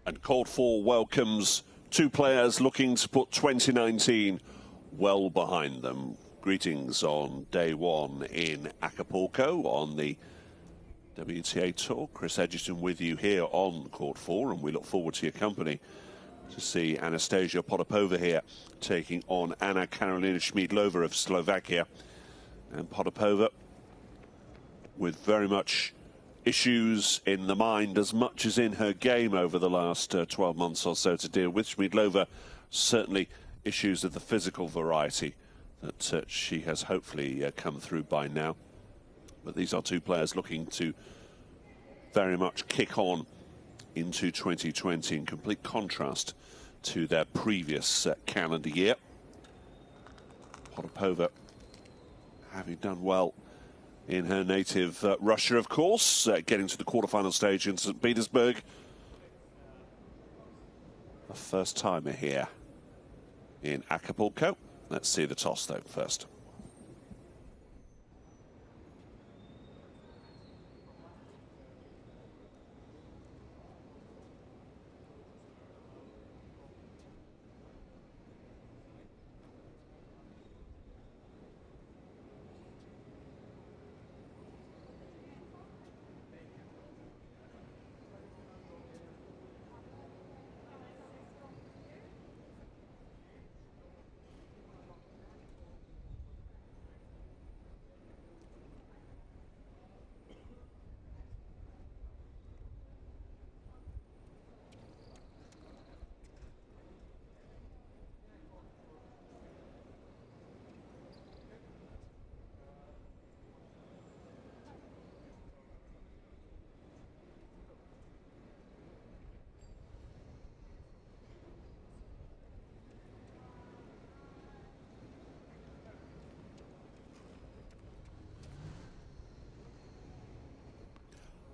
And Court 4 welcomes two players looking to put 2019 well behind them. Greetings on day one in Acapulco on the WTA Tour. Chris Edgerton with you here on Court 4, and we look forward to your company to see Anastasia Potapova here taking on Anna Karolina Schmiedlova of Slovakia. And Potapova with very much issues in the mind as much as in her game over the last 12 months or so to deal with. Schmiedlova, certainly issues of the physical variety that she has hopefully come through by now. But these are two players looking to very much kick on into 2020 in complete contrast to their previous calendar year. Potapova having done well in her native Russia, of course, getting to the quarterfinal stage in St. Petersburg. A first timer here in Acapulco. Let's see the toss though first.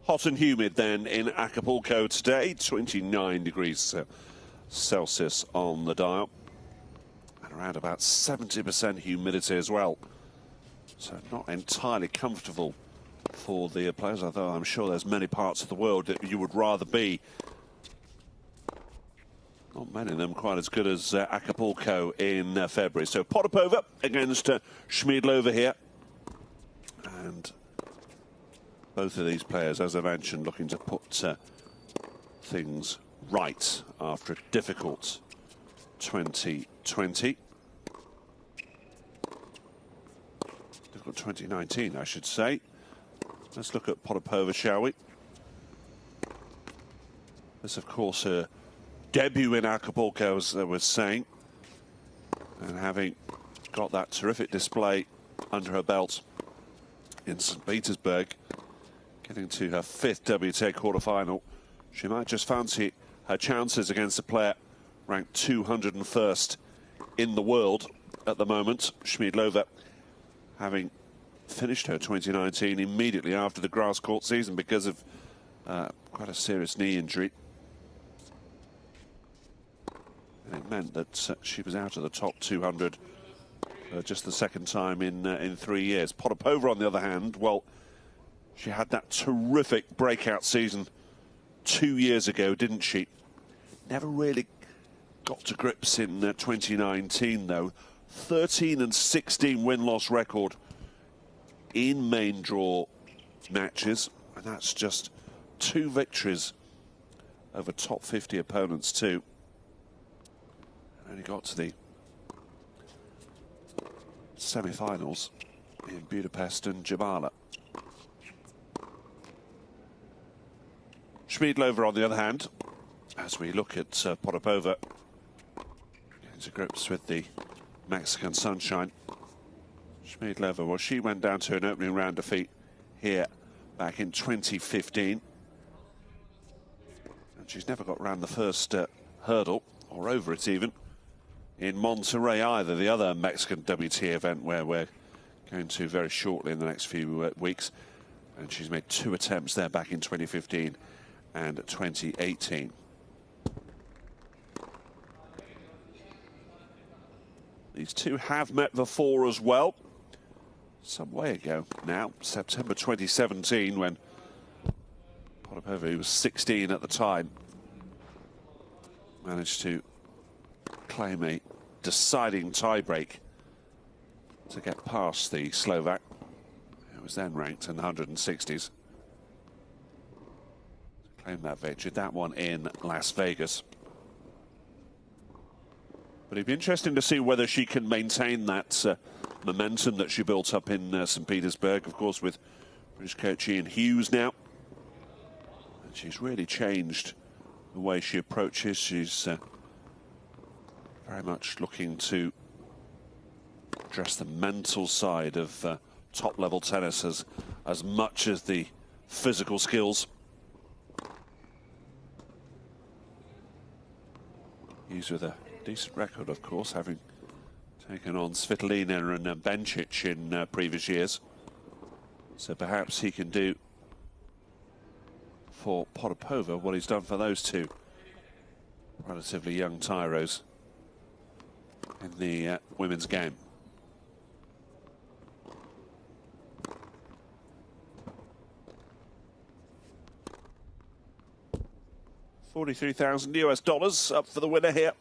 Hot and humid then in Acapulco today, 29 degrees Celsius on the dial. And around about 70% humidity as well. So not entirely comfortable for the players, although I'm sure there's many parts of the world that you would rather be. Not many of them quite as good as Acapulco in February. So Potapova against Schmiedlova here. And both of these players, as I mentioned, looking to put things right after a difficult 2020. Difficult 2019, I should say. Let's look at Potapova, shall we? This, of course, her debut in Acapulco, as I was saying. And having got that terrific display under her belt in St. Petersburg, getting to her fifth WTA quarterfinal, she might just fancy her chances against a player ranked 201st in the world at the moment. Schmiedlova, having finished her 2019 immediately after the grass court season because of quite a serious knee injury. And it meant that she was out of the top 200 just the second time in 3 years. Potapova, on the other hand, well, she had that terrific breakout season 2 years ago, didn't she? Never really got to grips in 2019, though. 13 and 16 win-loss record in main draw matches, and that's just 2 victories over top 50 opponents, too. Only got to the semi-finals in Budapest and Jamala. Schmiedlova, on the other hand, as we look at Potapova, getting to grips with the Mexican sunshine. Schmiedlova, well, she went down to an opening round defeat here back in 2015. And she's never got round the first hurdle, or over it even, in Monterrey either, the other Mexican WTA event where we're going to very shortly in the next few weeks. And she's made 2 attempts there back in 2015 and 2018. These two have met before as well. Some way ago now, September 2017, when Potapova, who was 16 at the time, managed to claim a deciding tiebreak to get past the Slovak, who was then ranked in the 160s. Claim that victory, that one in Las Vegas. But it'd be interesting to see whether she can maintain that momentum that she built up in St. Petersburg, of course, with British coach Ian Hughes now. And she's really changed the way she approaches. She's very much looking to address the mental side of top-level tennis as much as the physical skills. Hughes with a decent record, of course, having taken on Svitolina and Bencic in previous years. So perhaps he can do for Potapova what he's done for those two relatively young tyros in the women's game. $43,000 up for the winner here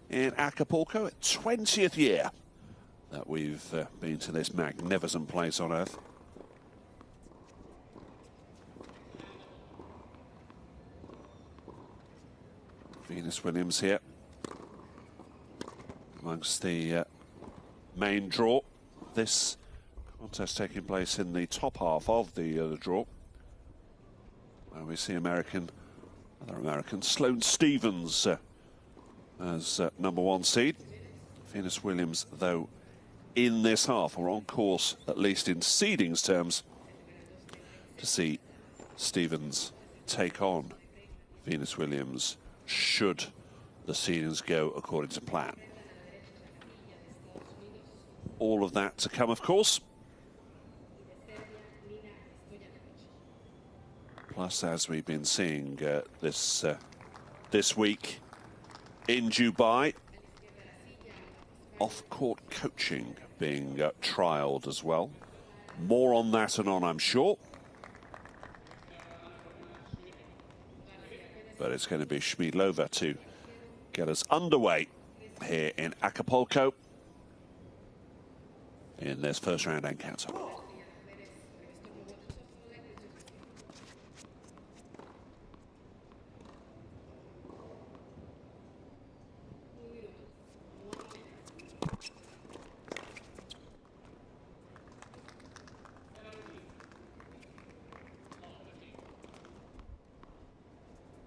in Acapulco. 20th year that we've been to this magnificent place on earth. Venus Williams here amongst the main draw. This contest taking place in the top half of the draw, where we see another American, Sloane Stephens as #1 seed. Venus Williams, though, in this half, or on course, at least in seedings terms, to see Stephens take on Venus Williams should the seedings go according to plan. All of that to come, of course. Plus, as we've been seeing this week in Dubai, off-court coaching being trialled as well. More on that and on, I'm sure. But it's going to be Schmiedlova to get us underway here in Acapulco in this first round encounter.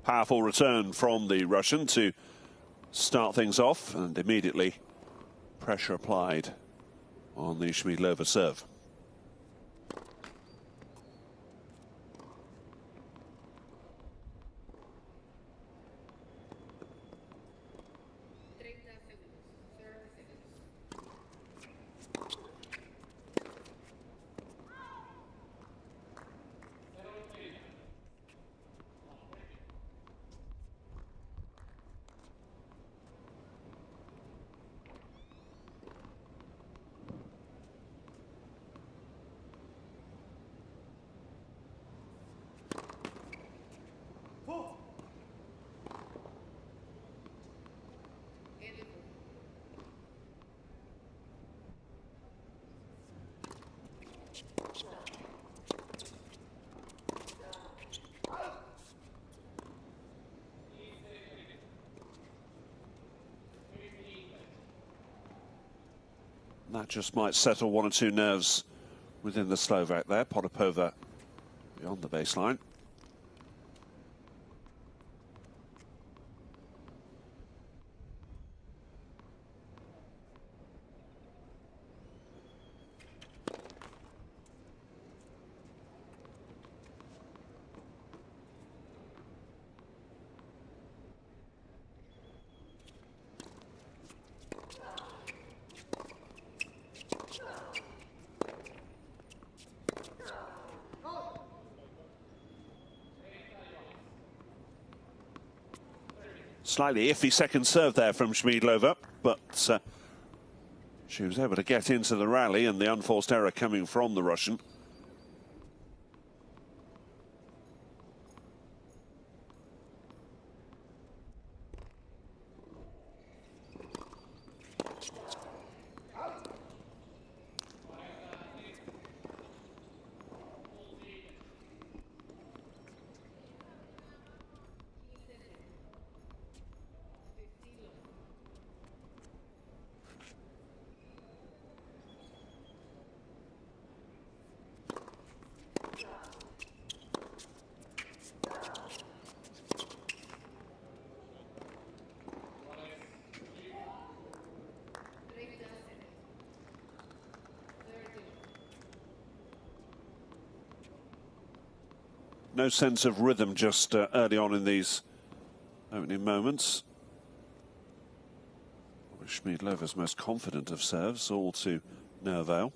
Powerful return from the Russian to start things off, and immediately pressure applied on the Schmiedlova serve. That just might settle one or two nerves within the Slovak there. Potapova beyond the baseline. Slightly iffy second serve there from Schmiedlova, but she was able to get into the rally, and the unforced error coming from the Russian. no sense of rhythm just early on in these opening moments. Schmiedlova's most confident of serves, all to no avail.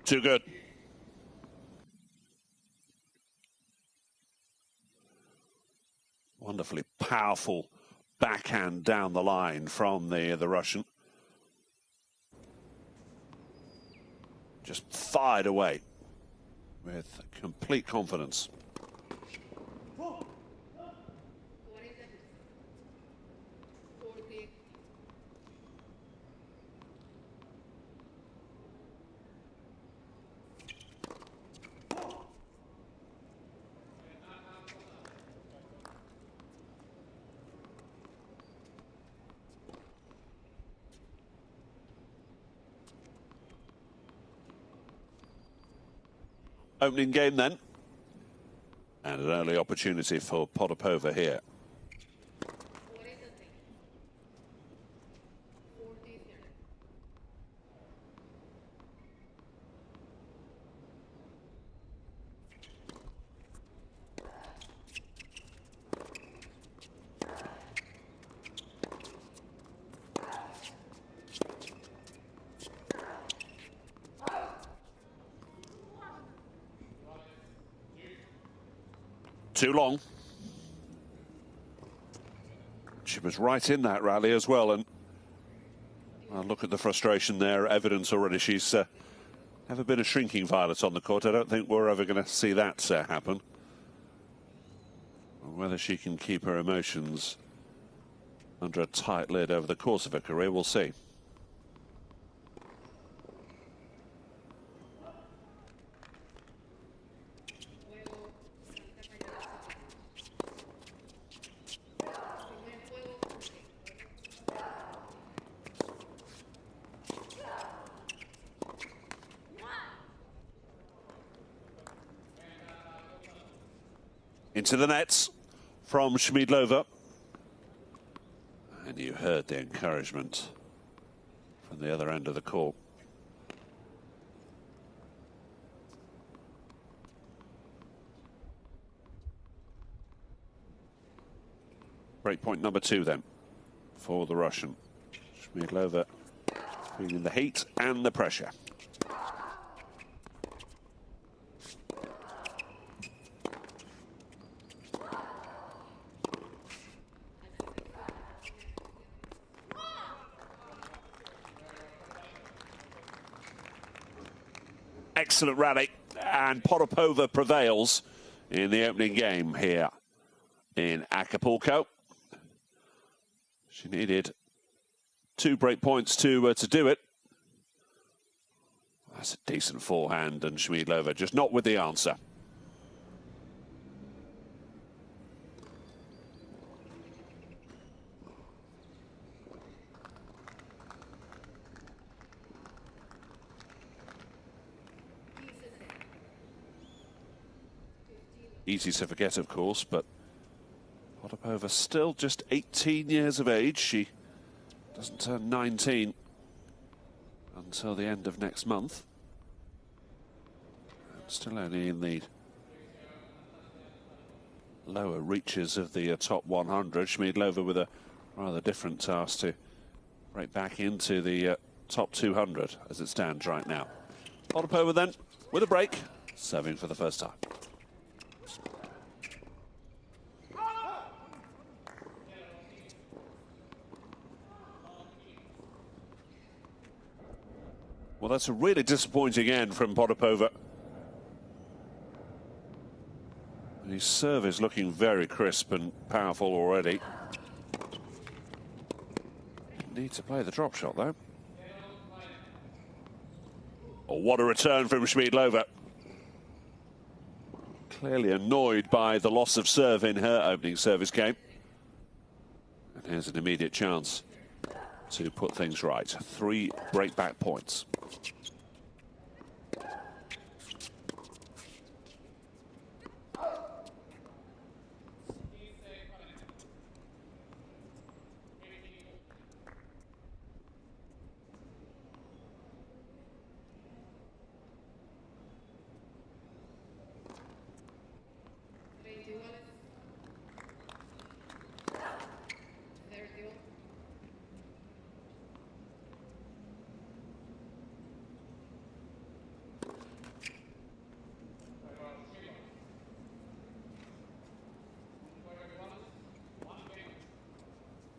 Too good. Wonderfully powerful backhand down the line from the Russian. Just fired away with complete confidence. Opening game then, and an early opportunity for Potapova here. Too long. She was right in that rally as well, and look at the frustration there, evidence already. She's never been a shrinking violet on the court. I don't think we're ever going to see that happen. Whether she can keep her emotions under a tight lid over the course of her career, we'll see. Into the nets from Schmiedlova. And you heard the encouragement from the other end of the court. Break point number 2 then for the Russian. Schmiedlova feeling the heat and the pressure. Excellent rally, and Potapova prevails in the opening game here in Acapulco. She needed 2 break points to do it. That's a decent forehand, and Schmiedlova just not with the answer. Easy to forget, of course, but Potapova still just 18 years of age. She doesn't turn 19 until the end of next month. Still only in the lower reaches of the top 100. Schmiedlova with a rather different task to break back into the top 200 as it stands right now. Potapova then with a break, serving for the first time. Well, that's a really disappointing end from Potapova. His serve is looking very crisp and powerful already. Need to play the drop shot, though. Oh, what a return from Schmiedlova. Clearly annoyed by the loss of serve in her opening service game. And here's an immediate chance to put things right. 3 break-back points.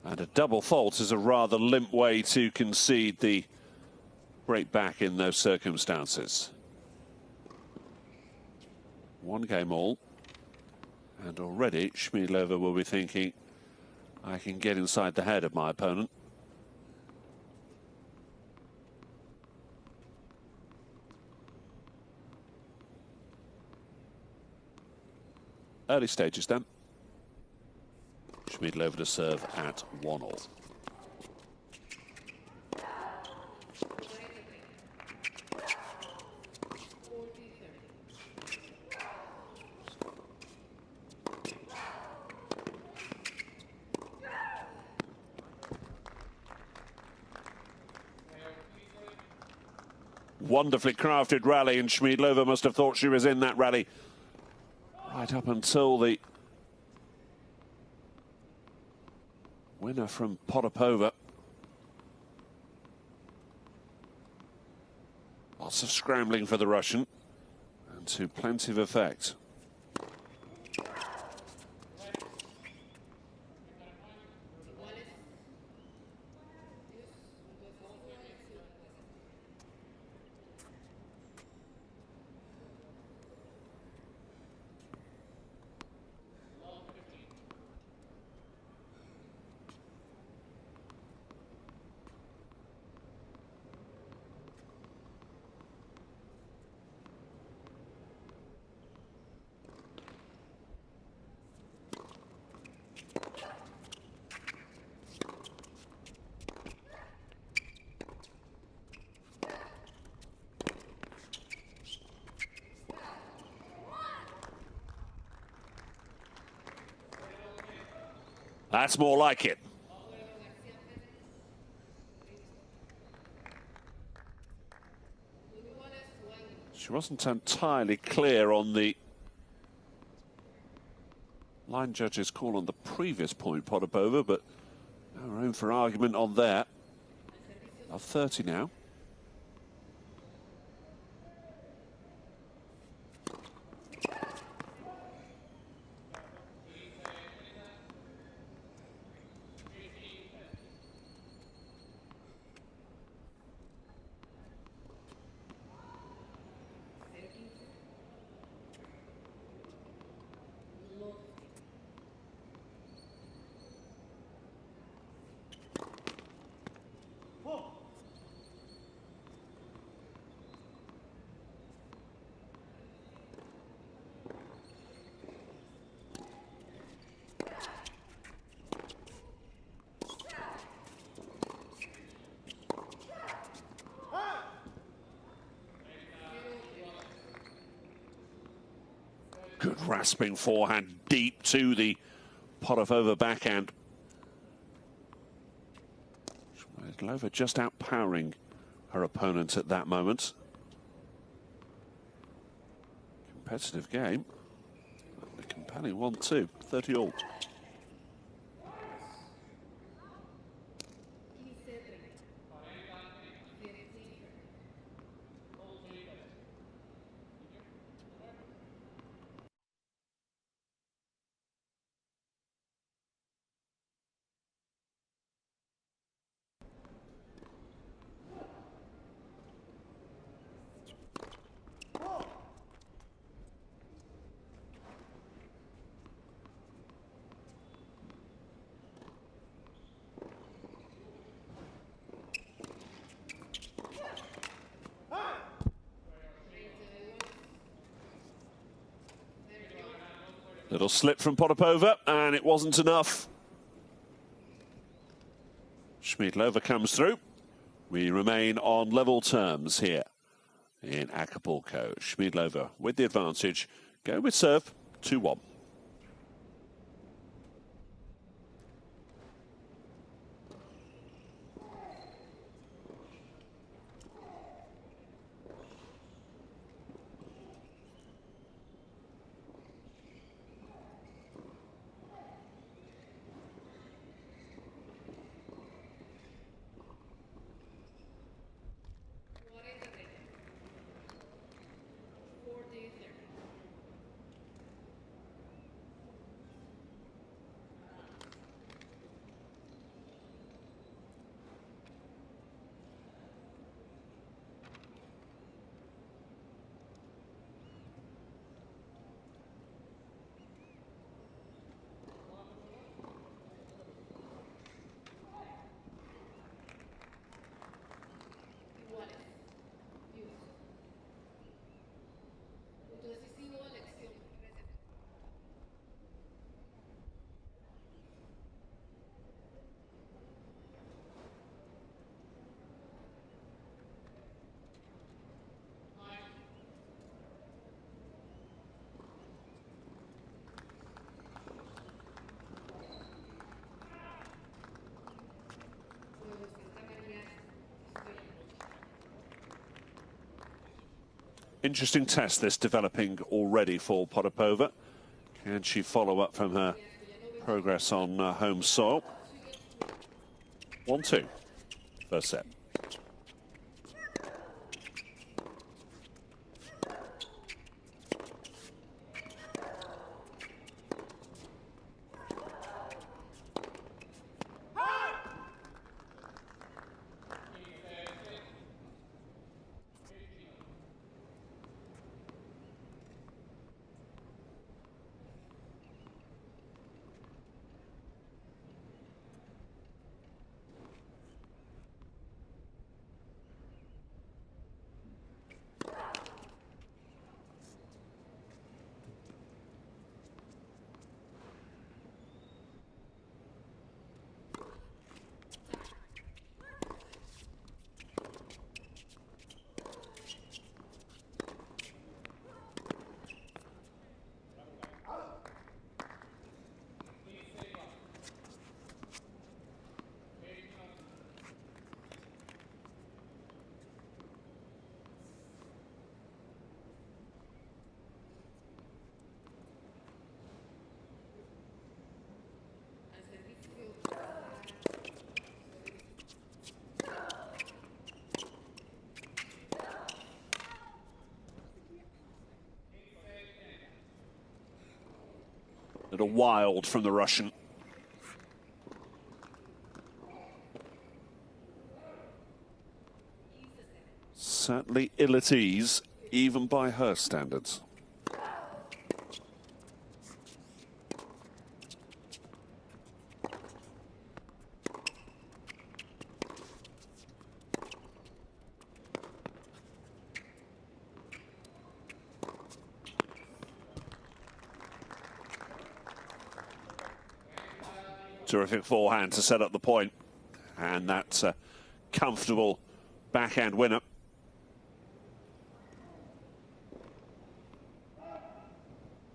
And a double fault is a rather limp way to concede the break back in those circumstances. 1 game all. And already Schmiedlova will be thinking, I can get inside the head of my opponent. Early stages then. Schmiedlova to serve at 1-1. Wonderfully crafted rally, and Schmiedlova must have thought she was in that rally right up until the winner from Potapova. Lots of scrambling for the Russian, and to plenty of effect. That's more like it. She wasn't entirely clear on the line judge's call on the previous point, Potapova, but no room for argument on that. Of 30 now. Good rasping forehand deep to the Potapova backhand. Schmiedlova just outpowering her opponent at that moment. Competitive game. A compelling one too, 30-all. Little slip from Potapova, and it wasn't enough. Schmiedlova comes through. We remain on level terms here in Acapulco. Schmiedlova with the advantage. Go with serve, 2-1. Interesting test this developing already for Potapova. Can she follow up from her progress on home soil? 1-2, first set. Little wild from the Russian. Certainly ill at ease, even by her standards. Terrific forehand to set up the point, and that's a comfortable backhand winner.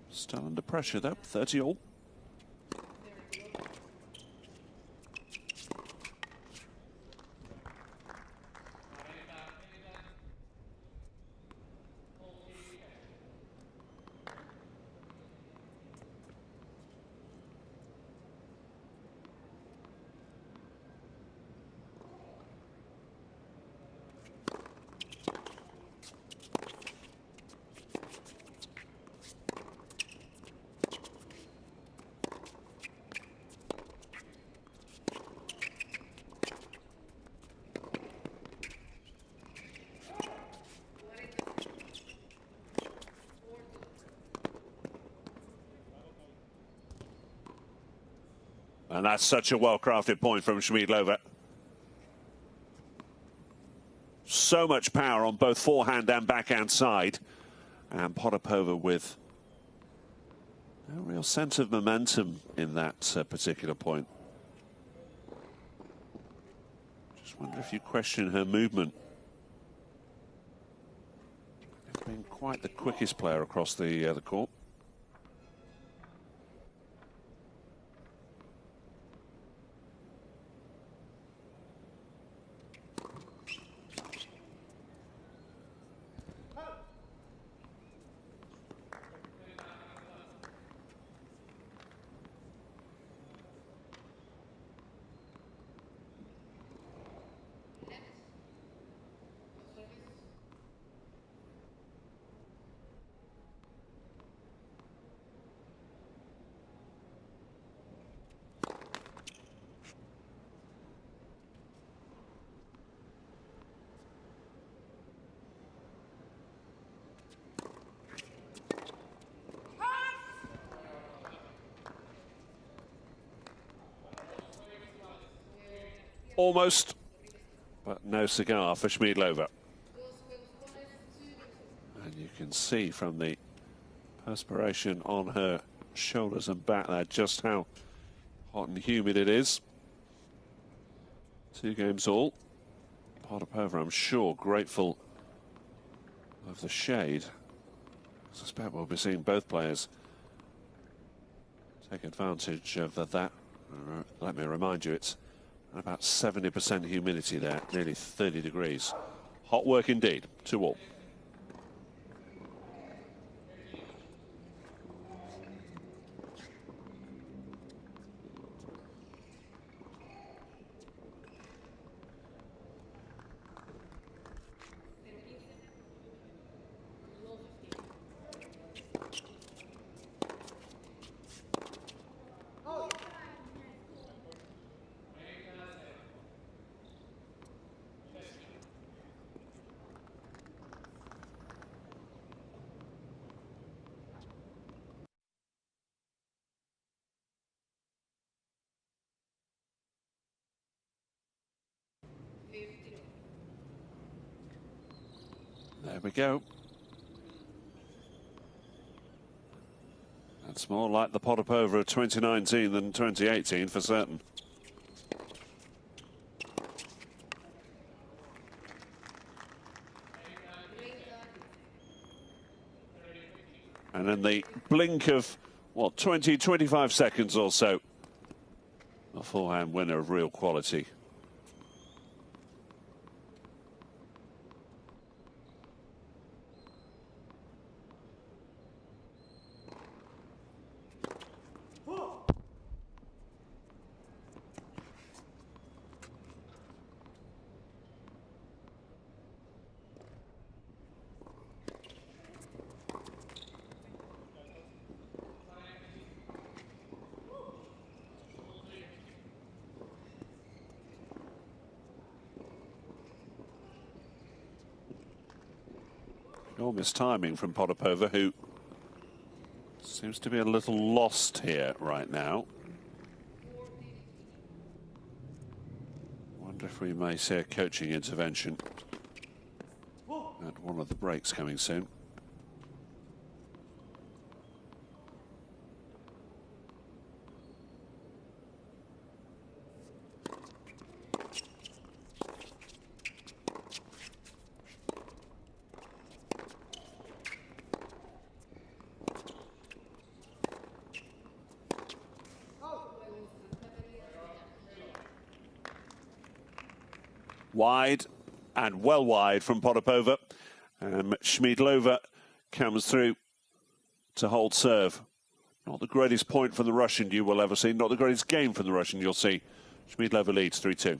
Still under pressure though, 30-all. And that's such a well-crafted point from Schmiedlova. So much power on both forehand and backhand side. And Potapova with No real sense of momentum in that particular point. Just wonder if you question her movement. She's been quite the quickest player across the court. Almost, but no cigar for Schmiedlova. And you can see from the perspiration on her shoulders and back there just how hot and humid it is. 2 games all. Potapova, I'm sure, grateful of the shade. I suspect we'll be seeing both players take advantage of that. Let me remind you, it's about 70% humidity there, nearly 30 degrees. Hot work indeed, 2-all. There we go. That's more like the Potapova of 2019 than 2018 for certain. And in the blink of, what, 20, 25 seconds or so, a forehand winner of real quality. Enormous timing from Potapova, who seems to be a little lost here right now. Wonder if we may see a coaching intervention at one of the breaks coming soon. Wide and well wide from Potapova. Schmiedlova comes through to hold serve. Not the greatest point from the Russian you will ever see. Not the greatest game from the Russian you'll see. Schmiedlova leads 3-2.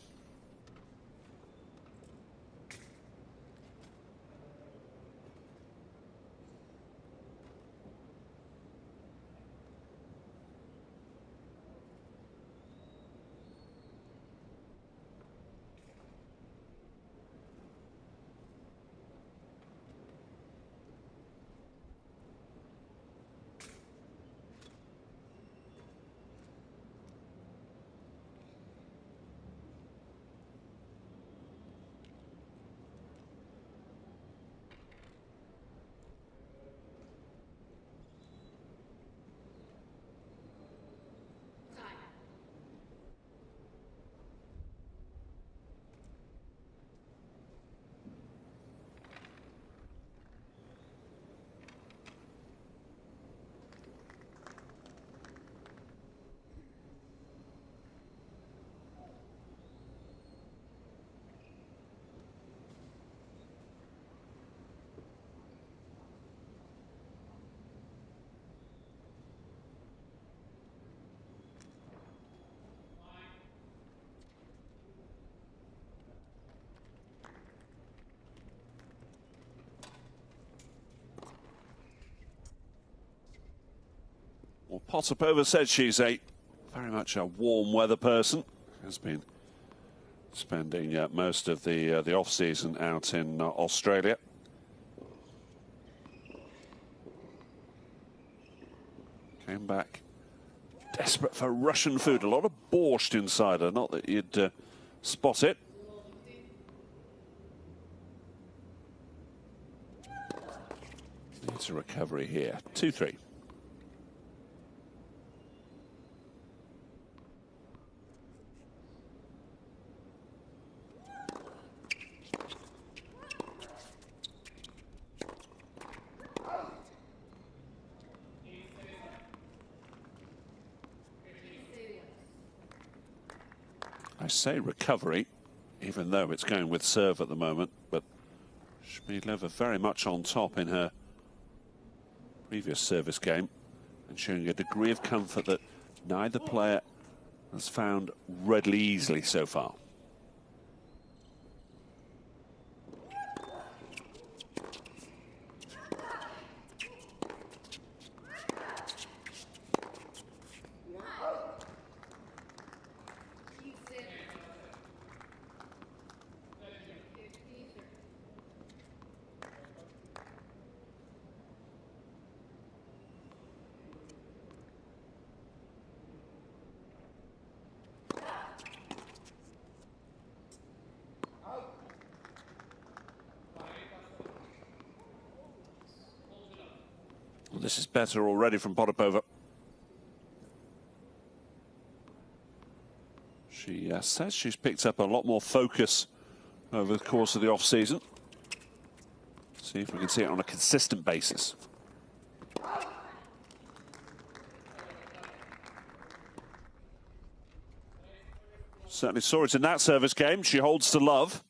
Well, Potapova said she's very much a warm weather person. Has been spending most of the off season out in Australia. Came back desperate for Russian food. A lot of borscht inside her. Not that you'd spot it. Needs a recovery here. 2-3. I say recovery, even though it's going with serve at the moment, but Schmiedlova very much on top in her previous service game and showing a degree of comfort that neither player has found readily easily so far. This is better already from Potapova. She says she's picked up a lot more focus over the course of the off-season. See if we can see it on a consistent basis. Certainly saw it in that service game. She holds to love.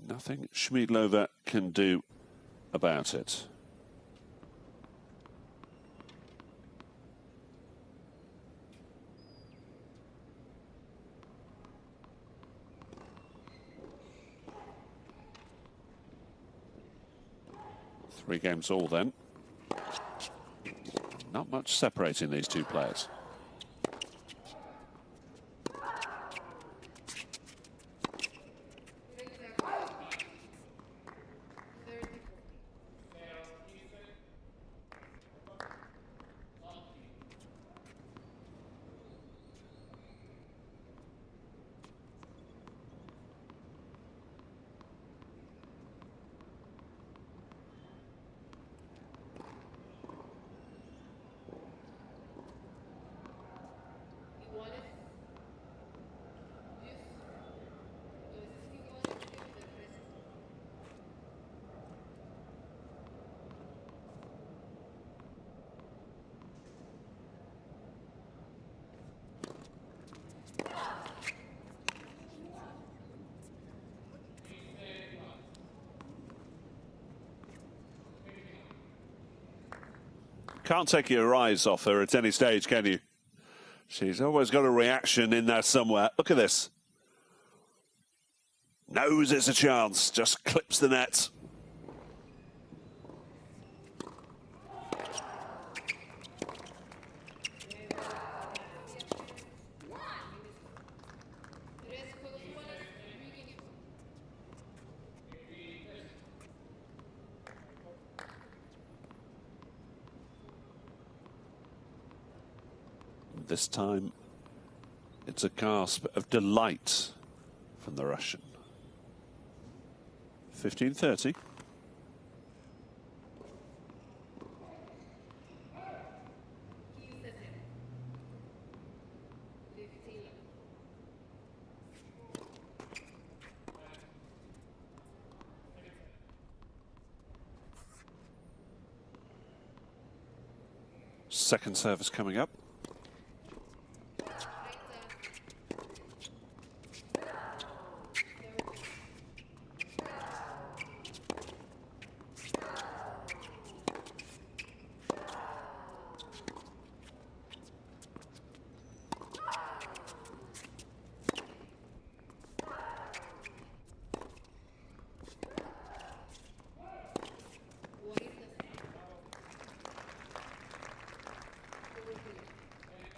Nothing Schmiedlova can do about it. Three games all then. Not much separating these two players. Can't take your eyes off her at any stage, can you? She's always got a reaction in there somewhere. Look at this. Knows it's a chance, just clips the net. This time, it's a gasp of delight from the Russian. 15-30. Second service coming up.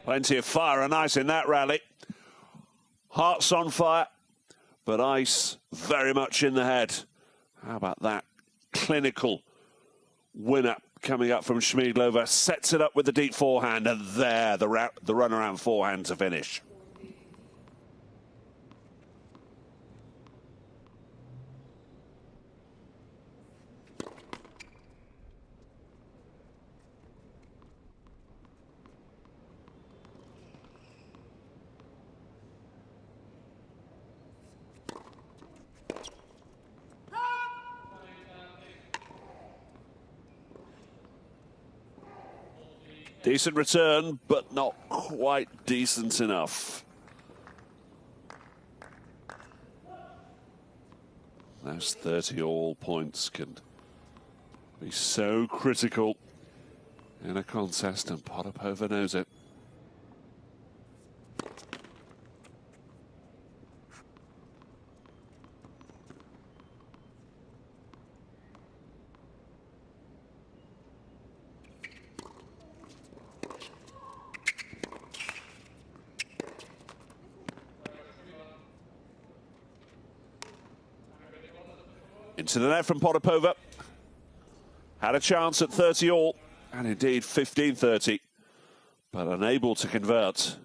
Plenty of fire and ice in that rally. Hearts on fire, but ice very much in the head. How about that clinical winner coming up from Schmiedlover? Sets it up with the deep forehand, and there, the runaround forehand to finish. Decent return, but not quite decent enough. Those 30-all points can be so critical in a contest, and Potapova knows it. Into the net from Potapova. Had a chance at 30-all, and indeed 15-30, but unable to convert.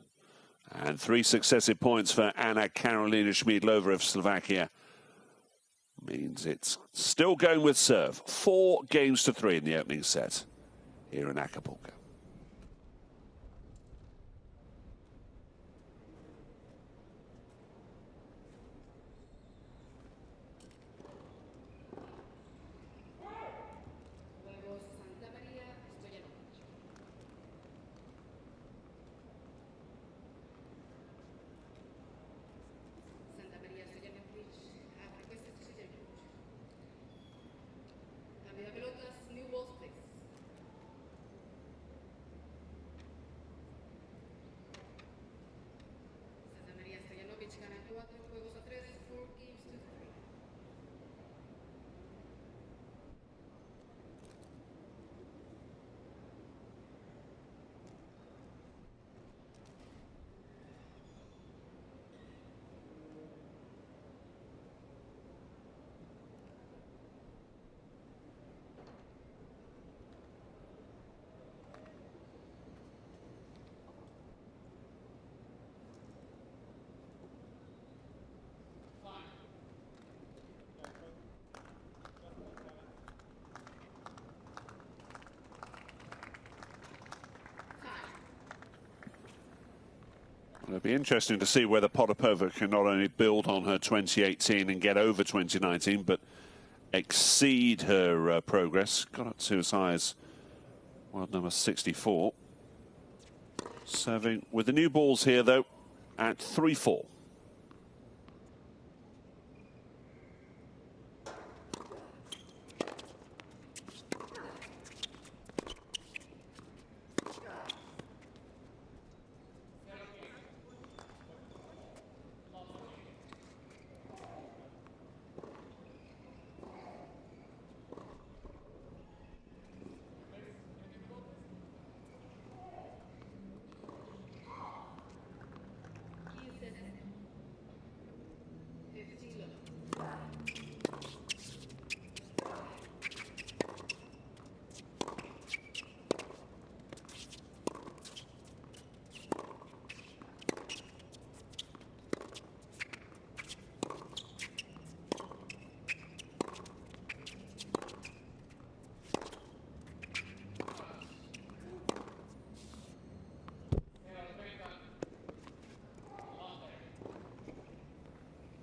And 3 successive points for Anna Karolina Schmiedlover of Slovakia means it's still going with serve. 4 games to 3 in the opening set here in Acapulco. It'll be interesting to see whether Potapova can not only build on her 2018 and get over 2019, but exceed her progress. Got up to as high as world number 64. Serving with the new balls here, though, at 3-4.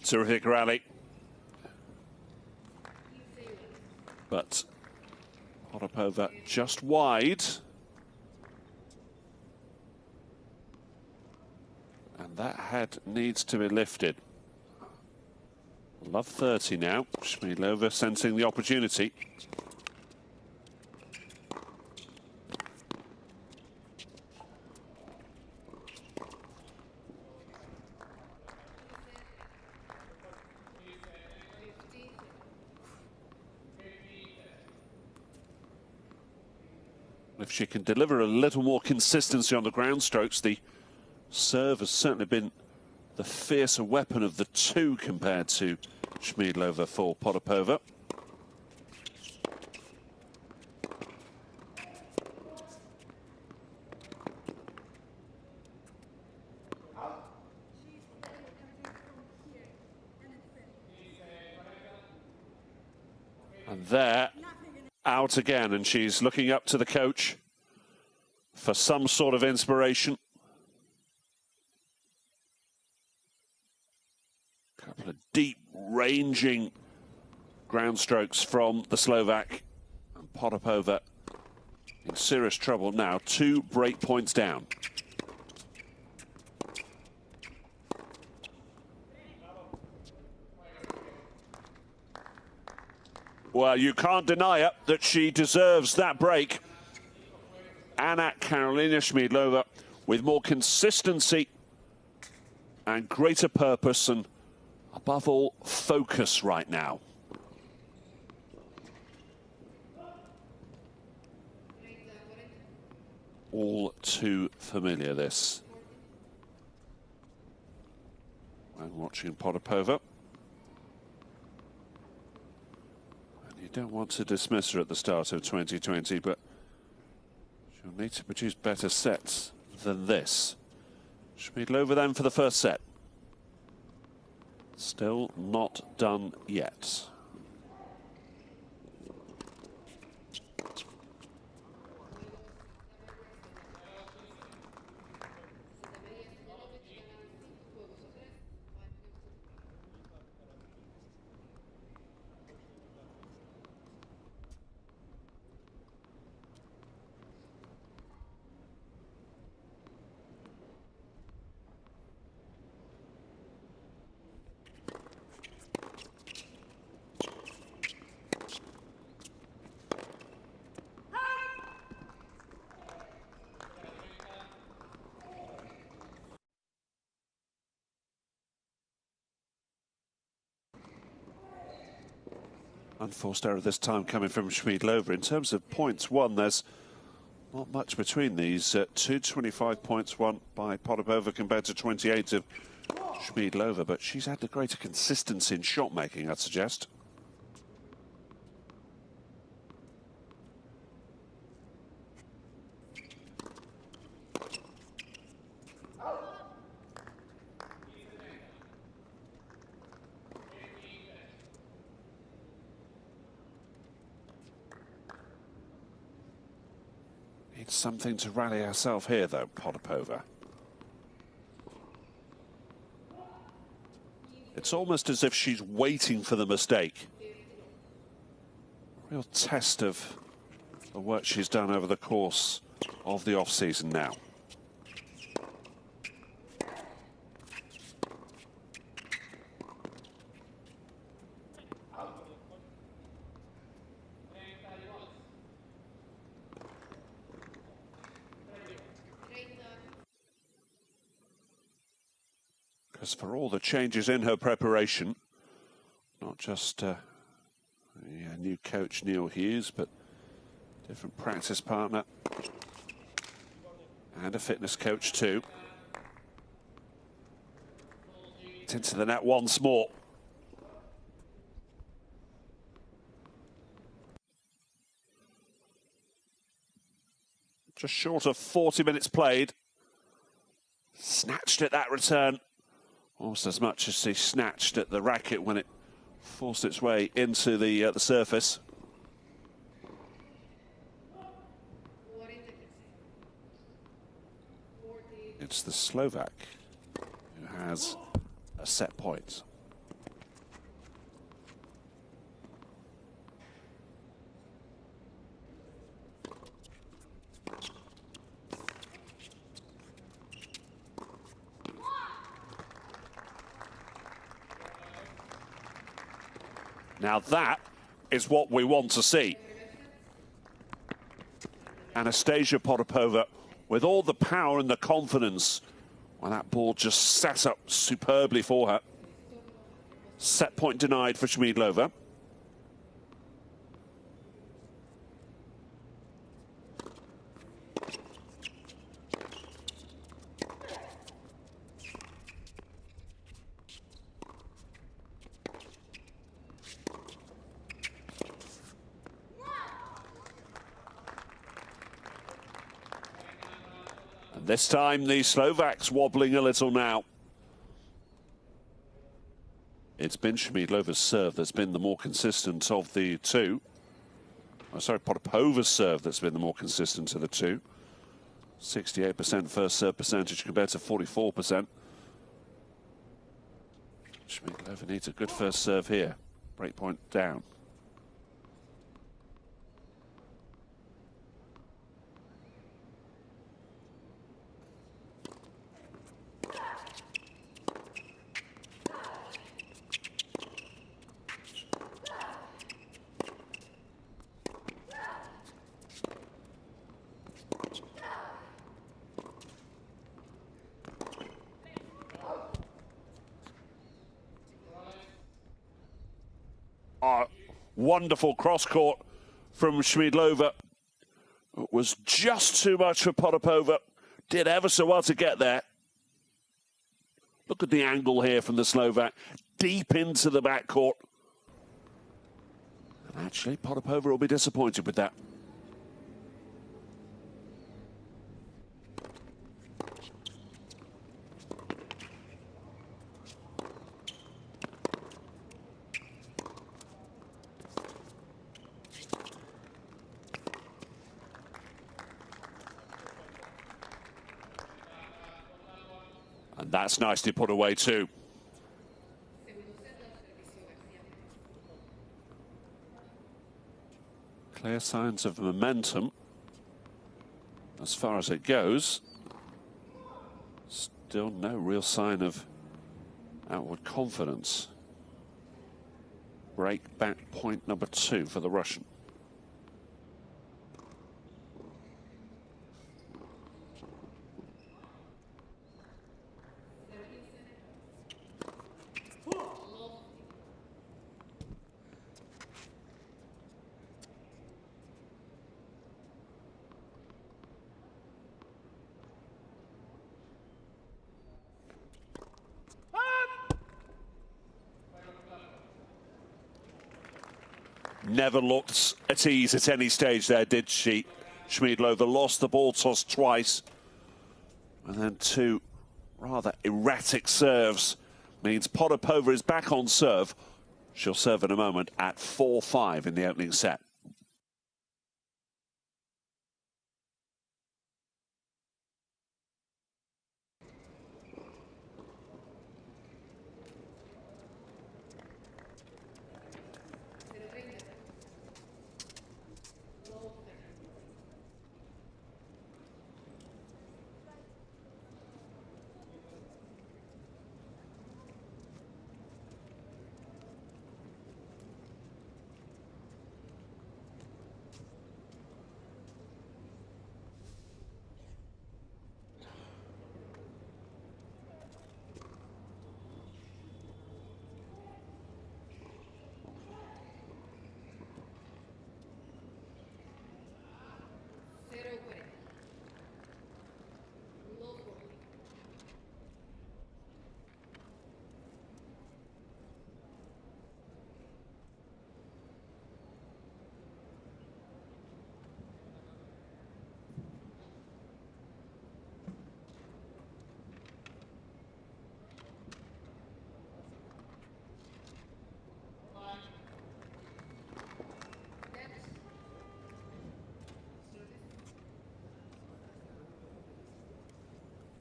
Terrific rally. But Potapova just wide. And that head needs to be lifted. Love 30 now. Schmiedlover sensing the opportunity. If she can deliver a little more consistency on the ground strokes, the serve has certainly been the fiercer weapon of the two compared to Schmiedlova for Potapova. And there, out again, and she's looking up to the coach for some sort of inspiration. A couple of deep ranging ground strokes from the Slovak, and Potapova in serious trouble now, 2 break points down. Well, you can't deny it that she deserves that break. Anna Karolina Schmiedlova with more consistency and greater purpose and, above all, focus right now. All too familiar, this. I'm watching Potapova. You don't want to dismiss her at the start of 2020, but she'll need to produce better sets than this. Schmiedlova then for the first set. Still not done yet. Unforced error this time coming from Schmiedlova. In terms of points won, there's not much between these. 225 points won by Potapova compared to 28 of Schmiedlova, but she's had the greater consistency in shot making, I'd suggest. Needs something to rally herself here, though, Potapova. It's almost as if she's waiting for the mistake. Real test of the work she's done over the course of the off-season now. Because for all the changes in her preparation, not just a new coach, Neil Hughes, but different practice partner and a fitness coach too. It's into the net once more. Just short of 40 minutes played. Snatched at that return. Almost as much as she snatched at the racket when it forced its way into the surface. It's the Slovak who has a set point. Now that is what we want to see. Anastasia Potapova with all the power and the confidence. Well, that ball just sat up superbly for her. Set point denied for Schmiedlova. And this time the Slovak's wobbling a little now. It's been Schmiedlova's serve that's been the more consistent of the two. Oh, sorry, Potapova's serve that's been the more consistent of the two. 68% first serve percentage compared to 44%. Schmiedlova needs a good first serve here. Break point down. Wonderful cross-court from Schmiedlova. It was just too much for Potapova. Did ever so well to get there. Look at the angle here from the Slovak. Deep into the backcourt. And actually, Potapova will be disappointed with that. And that's nicely put away too. Clear signs of momentum as far as it goes. Still no real sign of outward confidence. Break back point number 2 for the Russian. Never looked at ease at any stage there, did she? Schmiedlova lost the ball toss twice. And then 2 rather erratic serves. Means Potapova is back on serve. She'll serve in a moment at 4-5 in the opening set.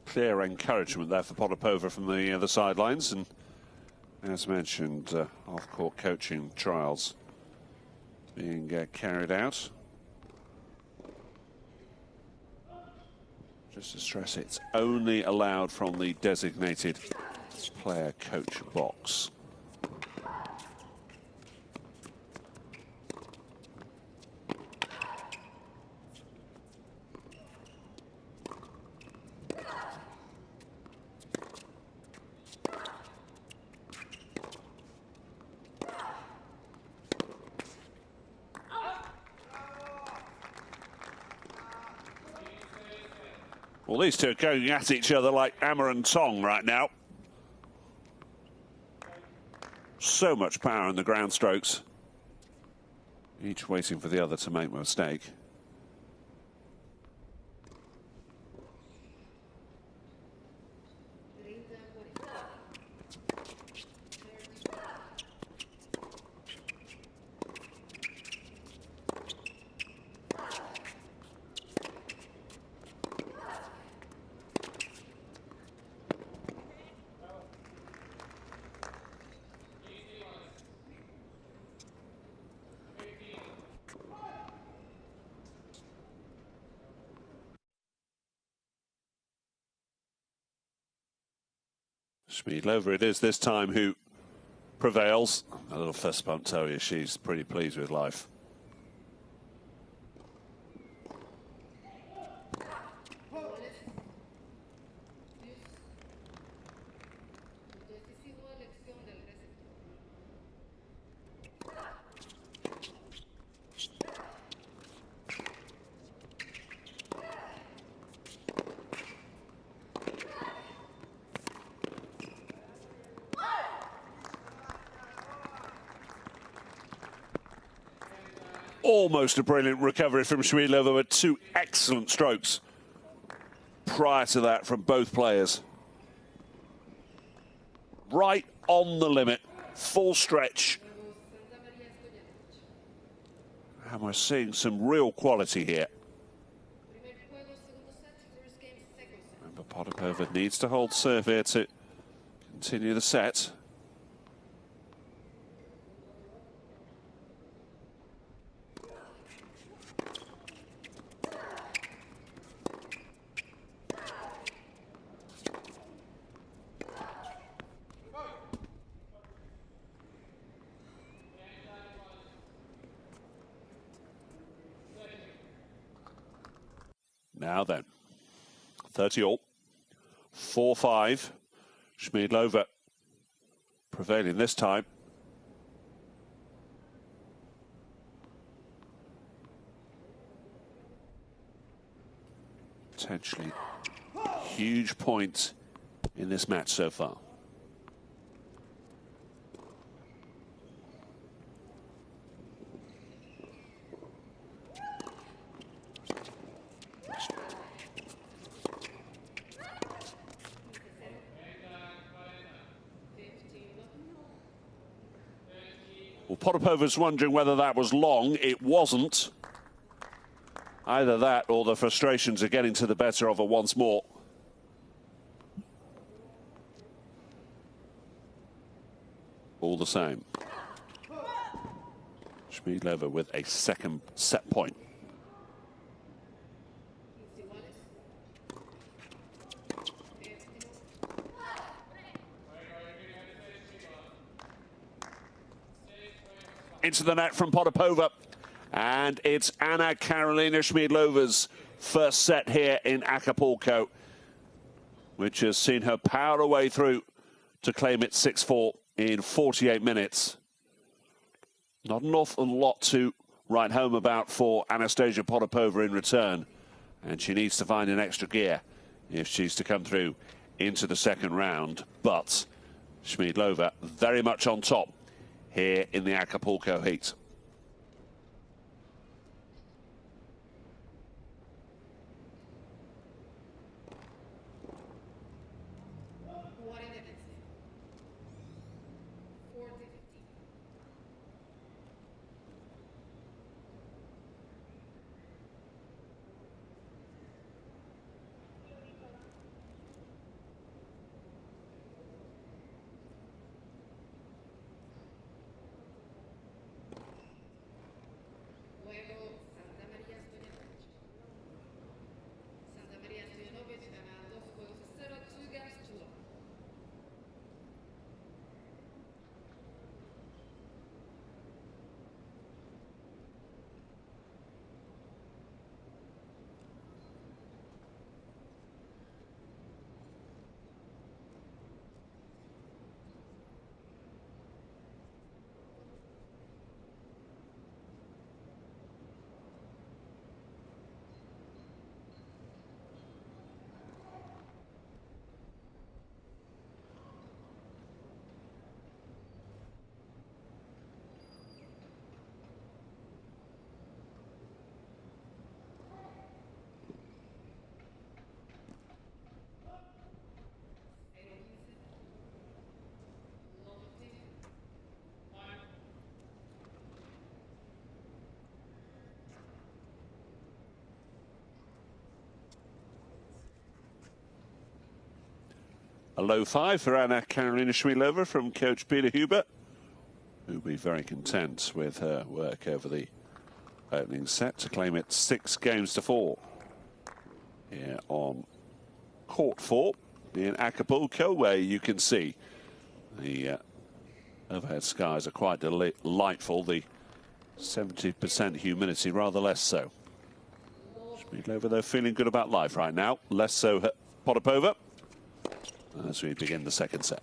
Clear encouragement there for Potapova from the sidelines, and as mentioned, off-court coaching trials being carried out. Just to stress, it's only allowed from the designated player coach box. Well, these two are going at each other like hammer and tong right now. So much power in the ground strokes. Each waiting for the other to make a mistake. Schmiedlover it is this time who prevails. A little fist bump tell you she's pretty pleased with life. Almost a brilliant recovery from Schmiedlover with two excellent strokes prior to that from both players. Right on the limit, full stretch. And we're seeing some real quality here. Remember, Potapova needs to hold serve here to continue the set. Now then, 30-all, 4-5. Schmiedlover prevailing this time. Potentially huge point in this match so far. Well, Potapova's wondering whether that was long. It wasn't. Either that or the frustrations are getting to the better of her once more. All the same. Schmiedlover with a second set point. Into the net from Potapova. And it's Anna Karolina Schmiedlover's first set here in Acapulco, which has seen her power her way through to claim it 6-4 in 48 minutes. Not an awful lot to write home about for Anastasia Potapova in return. And she needs to find an extra gear if she's to come through into the second round. But Schmiedlover very much on top here in the Acapulco heat. A low 5 for Anna Karolina Schmiedlover from coach Peter Huber, who'll be very content with her work over the opening set to claim it 6-4 here on court 4. in Acapulco, where you can see the overhead skies are quite delightful. The 70% humidity, rather less so. Schmiedlover, though, feeling good about life right now. Less so Potapova as we begin the second set.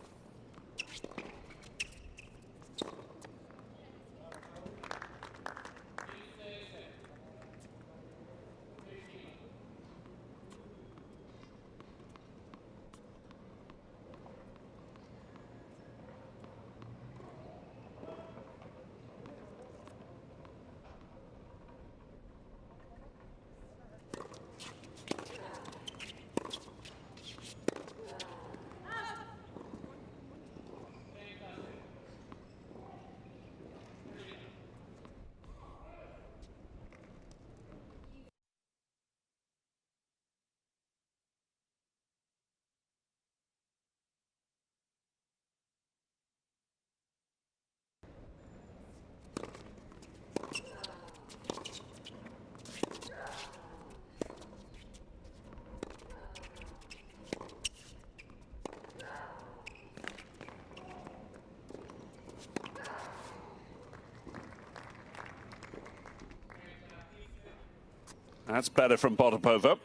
That's better from Potapova.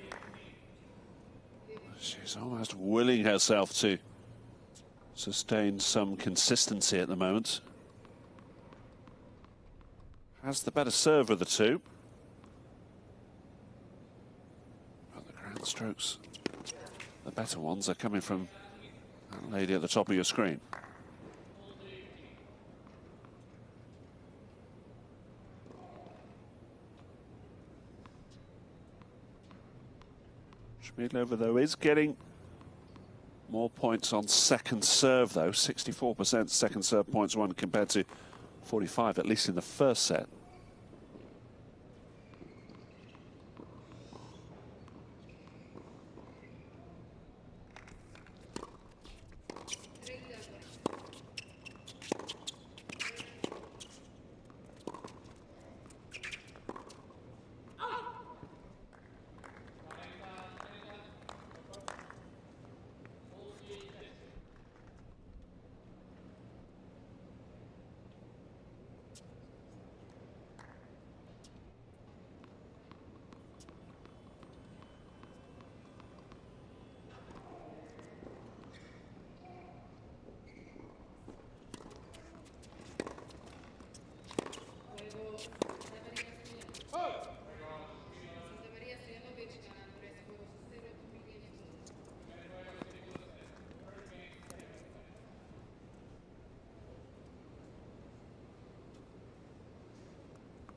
She's almost willing herself to sustain some consistency at the moment. Has the better serve of the two. But the ground strokes, the better ones, are coming from that lady at the top of your screen. Schmiedlover, though, is getting more points on second serve, though. 64% second serve points won compared to 45, at least in the first set.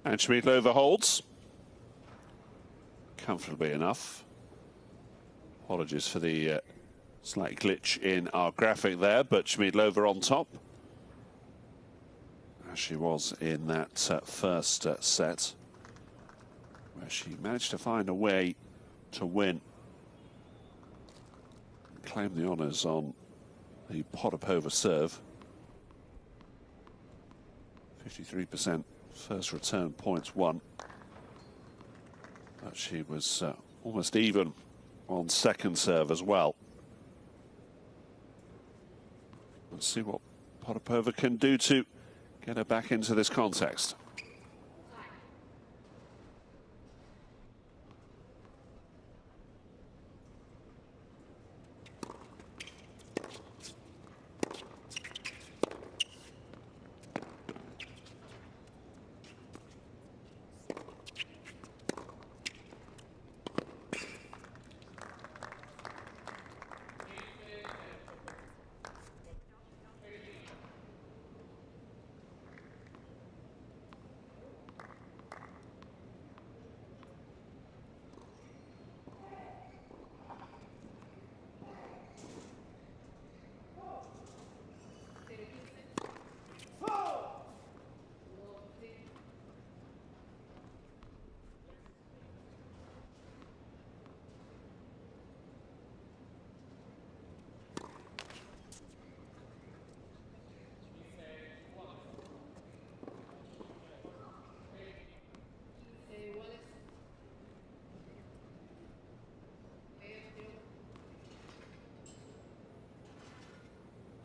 And Schmiedlover holds comfortably enough. Apologies for the slight glitch in our graphic there, but Schmiedlover on top, as she was in that first set, where she managed to find a way to win, claim the honours on the Potapova serve. 53% first return points won, but she was almost even on second serve as well. Let's see what Potapova can do to get her back into this context.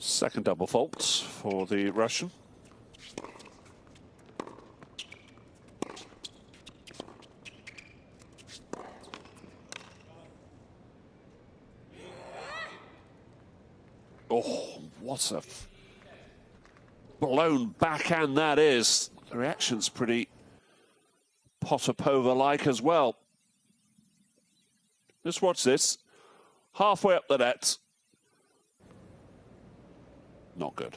Second double fault for the Russian. Oh, what a blown backhand that is. The reaction's pretty Potapova-like as well. Just watch this. Halfway up the net. Not good.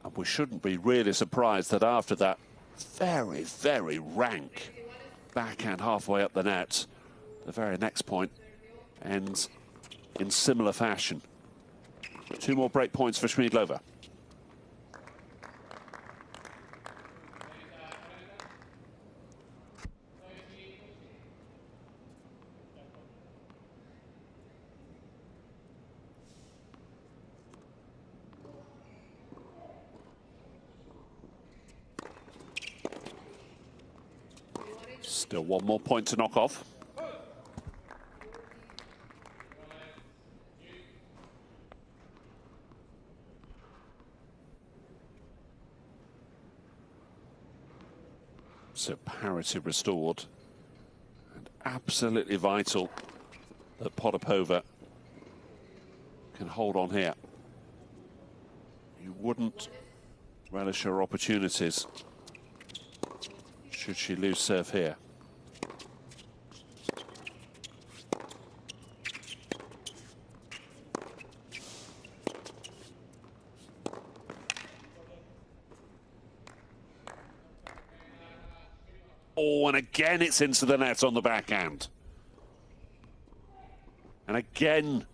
And we shouldn't be really surprised that after that very, very rank backhand halfway up the net, the very next point ends in similar fashion. 2 more break points for Schmiedlova. Still 1 more point to knock off. So parity restored, and absolutely vital that Potapova can hold on here. You wouldn't relish her opportunities should she lose serve here. Oh, and again it's into the net on the backhand. And again,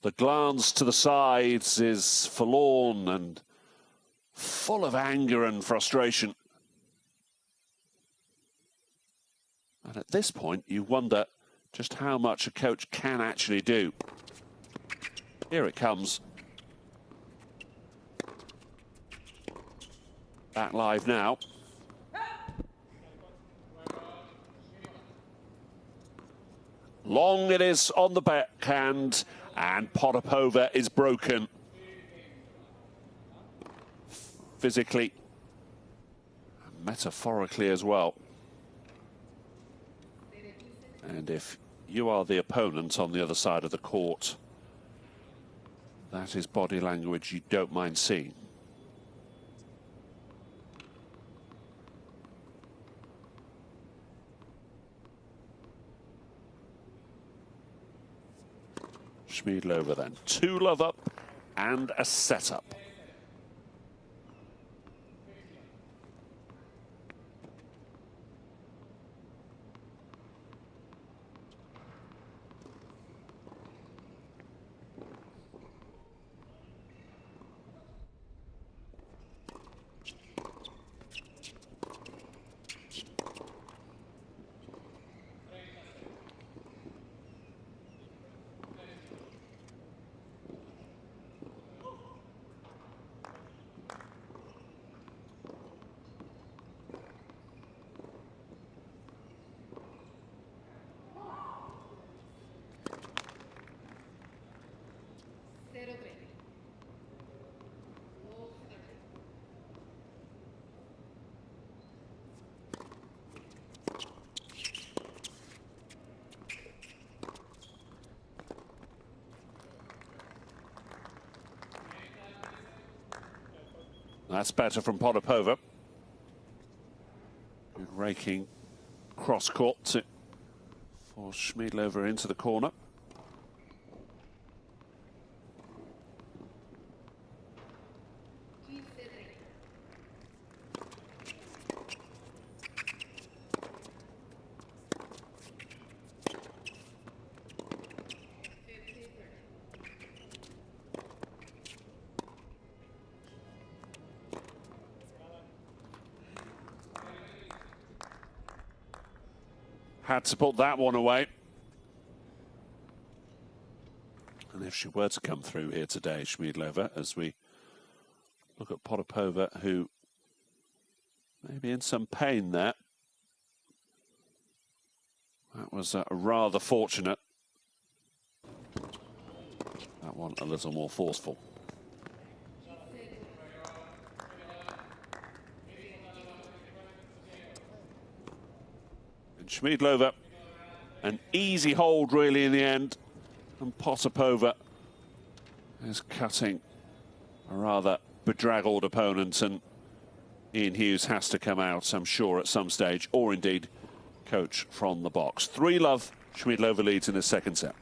the glance to the sides is forlorn and full of anger and frustration. And at this point, you wonder just how much a coach can actually do. Here it comes. Back live now. Long it is on the backhand, and Potapova is broken. Physically, and metaphorically as well. And if you are the opponent on the other side of the court, that is body language you don't mind seeing. Schmiedlova then. 2 love up and a setup. That's better from Potapova. Good raking cross court to force Schmiedlova into the corner. Had to put that one away. And if she were to come through here today, Schmiedlova, as we look at Potapova, who may be in some pain there. That was rather fortunate. That one a little more forceful. And Schmiedlova, an easy hold really in the end. And Potapova is cutting a rather bedraggled opponent, and Ian Hughes has to come out, I'm sure, at some stage, or indeed coach from the box. 3-love, Schmiedlova leads in the second set.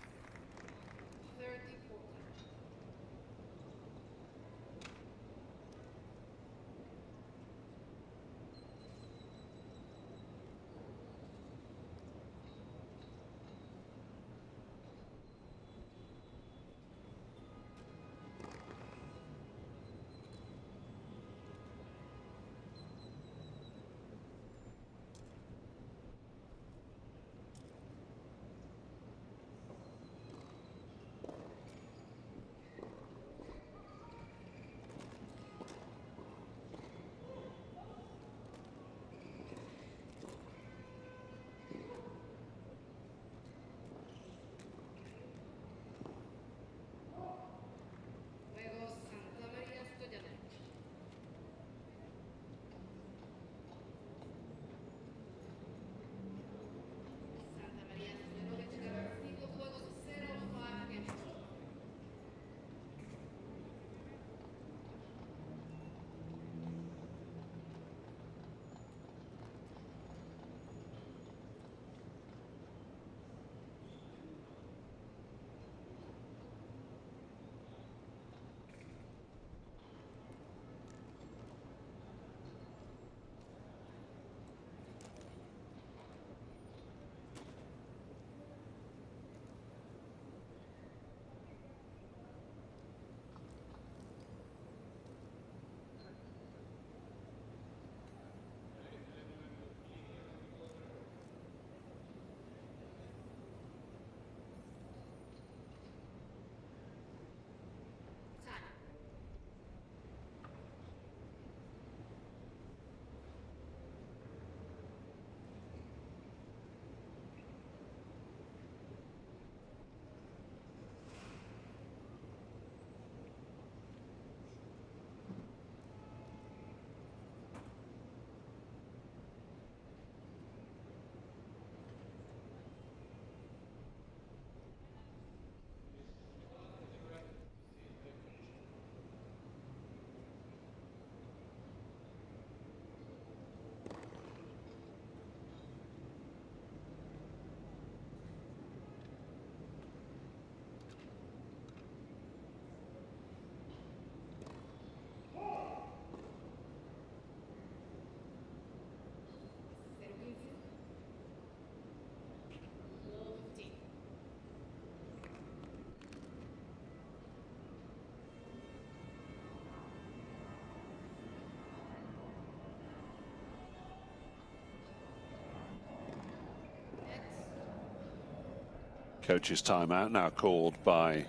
Coach's timeout now called by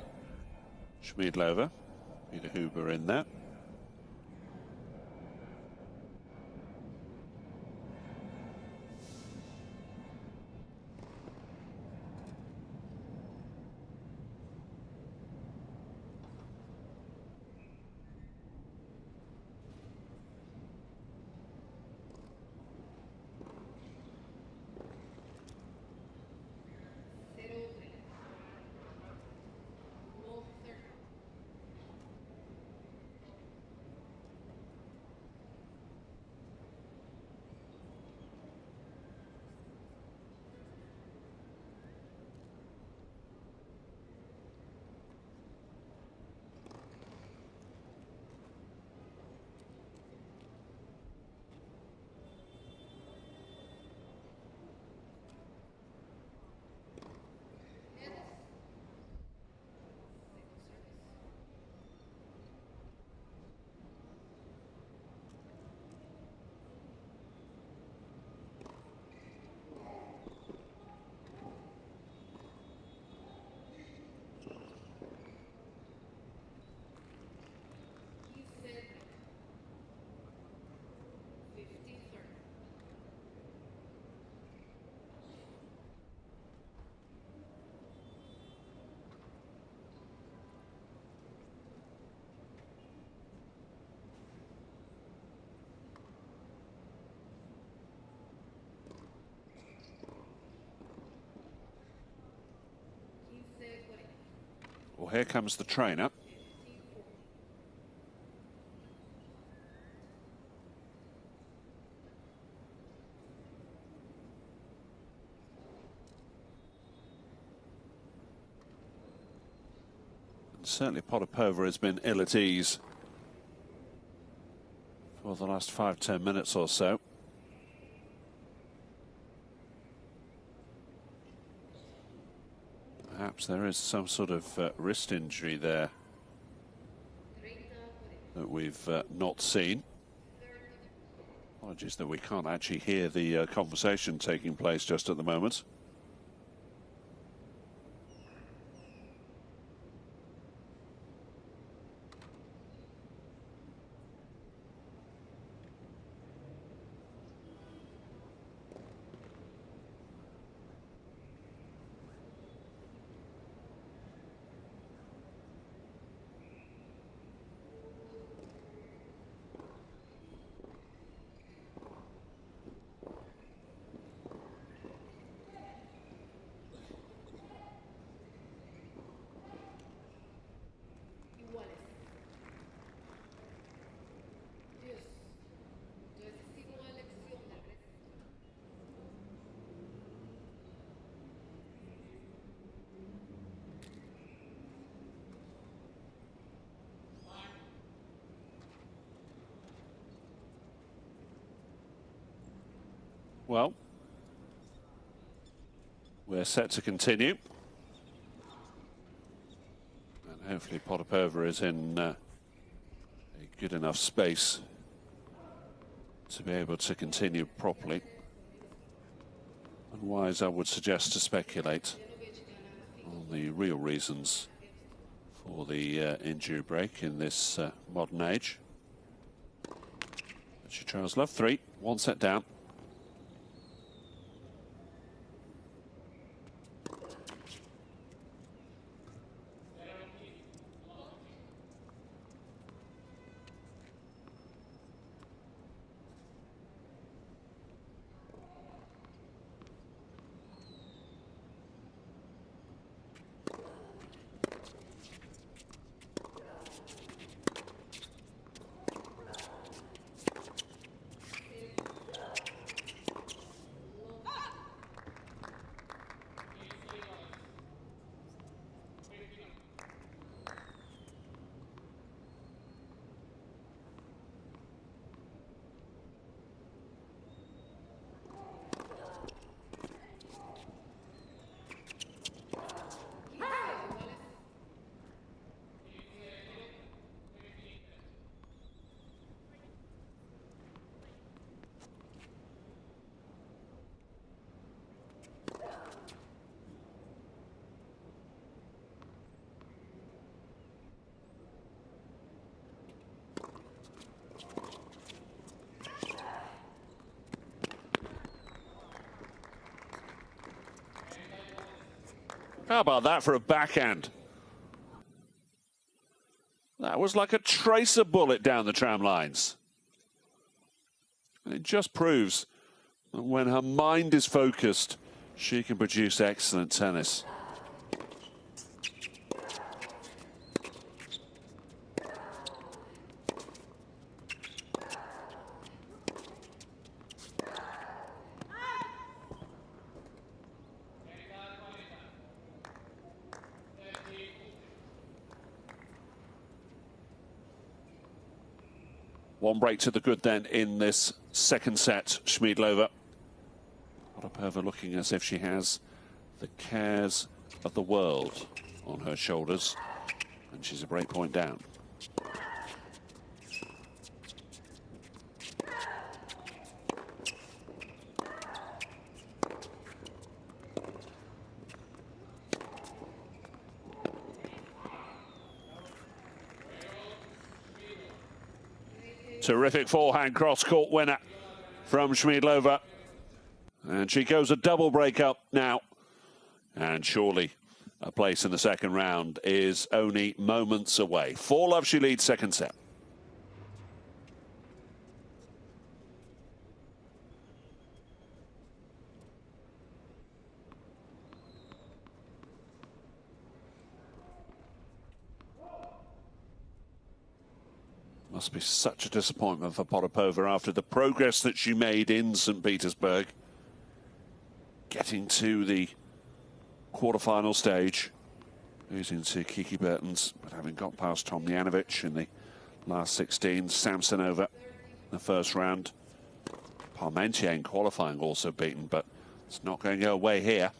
Schmiedlova. Peter Huber in there. Well, here comes the trainer. Certainly Potapova has been ill at ease for the last 5–10 minutes or so. Perhaps there is some sort of wrist injury there that we've not seen. Apologies that we can't actually hear the conversation taking place just at the moment. Well, we're set to continue. And hopefully Potapova is in a good enough space to be able to continue properly. Otherwise, I would suggest to speculate on the real reasons for the injury break in this modern age. But she trails love 3, 1 set down. How about that for a backhand? That was like a tracer bullet down the tram lines. And it just proves that when her mind is focused, she can produce excellent tennis. One break to the good then in this second set, Schmiedlova. Potapova looking as if she has the cares of the world on her shoulders, and she's a break point down. Terrific forehand cross-court winner from Schmiedlova. And she goes a double break up now. And surely a place in the second round is only moments away. 4-love, she leads second set. Must be such a disappointment for Potapova after the progress that she made in St. Petersburg. Getting to the quarter-final stage, losing to Kiki Bertens, but having got past Tomljanovic in the last 16, Samsonova in the first round. Parmentier in qualifying also beaten, but it's not going to go away here.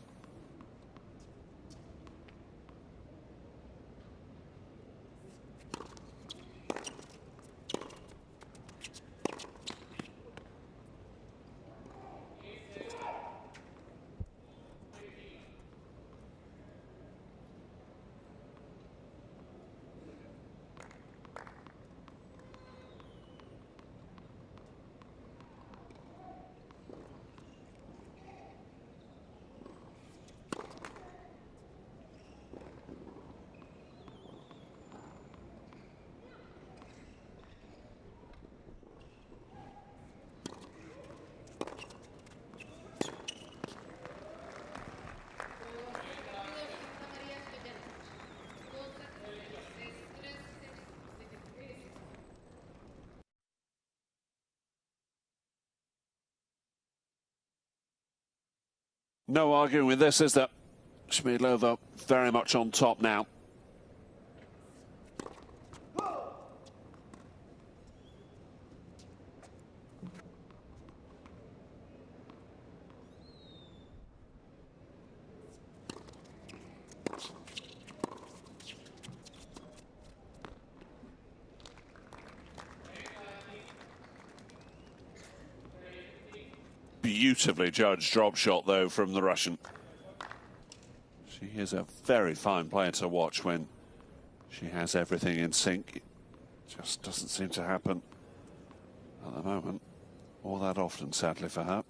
No arguing with this, is there? Schmiedlova very much on top now. Beautifully judged drop shot, though, from the Russian. She is a very fine player to watch when she has everything in sync. It just doesn't seem to happen at the moment, or that often, sadly, for her.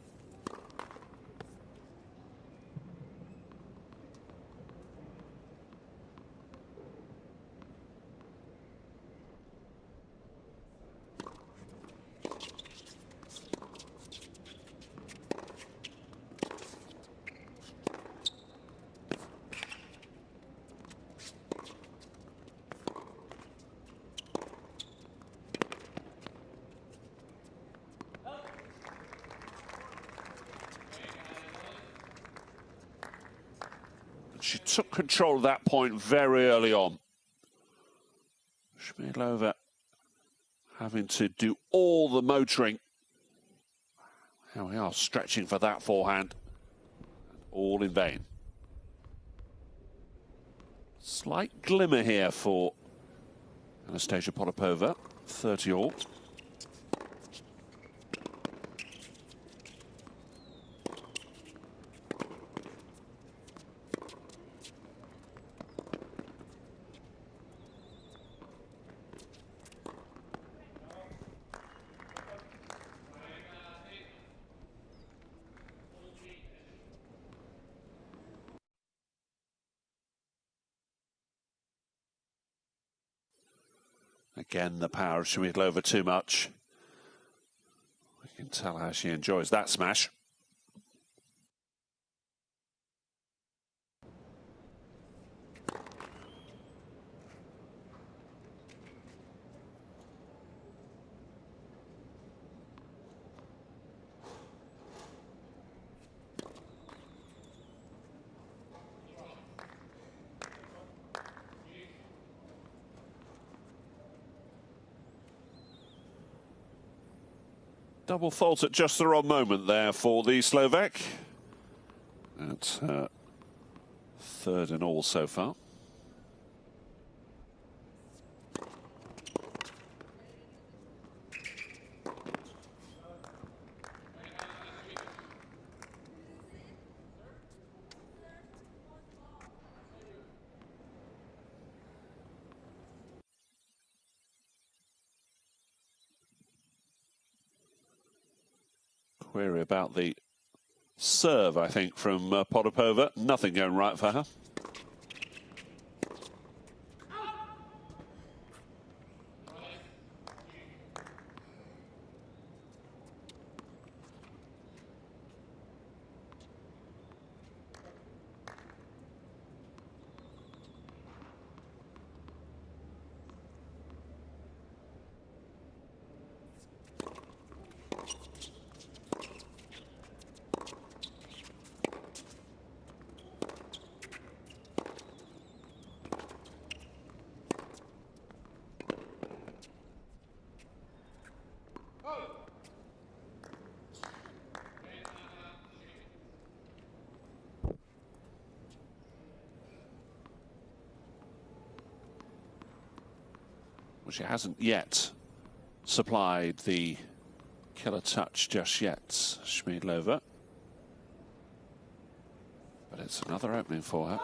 She took control of that point very early on. Schmiedlova having to do all the motoring. Here we are, stretching for that forehand. All in vain. Slight glimmer here for Anastasia Potapova, 30 all. Again, the power of Schmiedlova too much. We can tell how she enjoys that smash. Double fault at just the wrong moment there for the Slovak. That's third in all so far. Query about the serve, I think, from Potapova. Nothing going right for her. Well, she hasn't yet supplied the killer touch just yet, Schmiedlova. But it's another opening for her.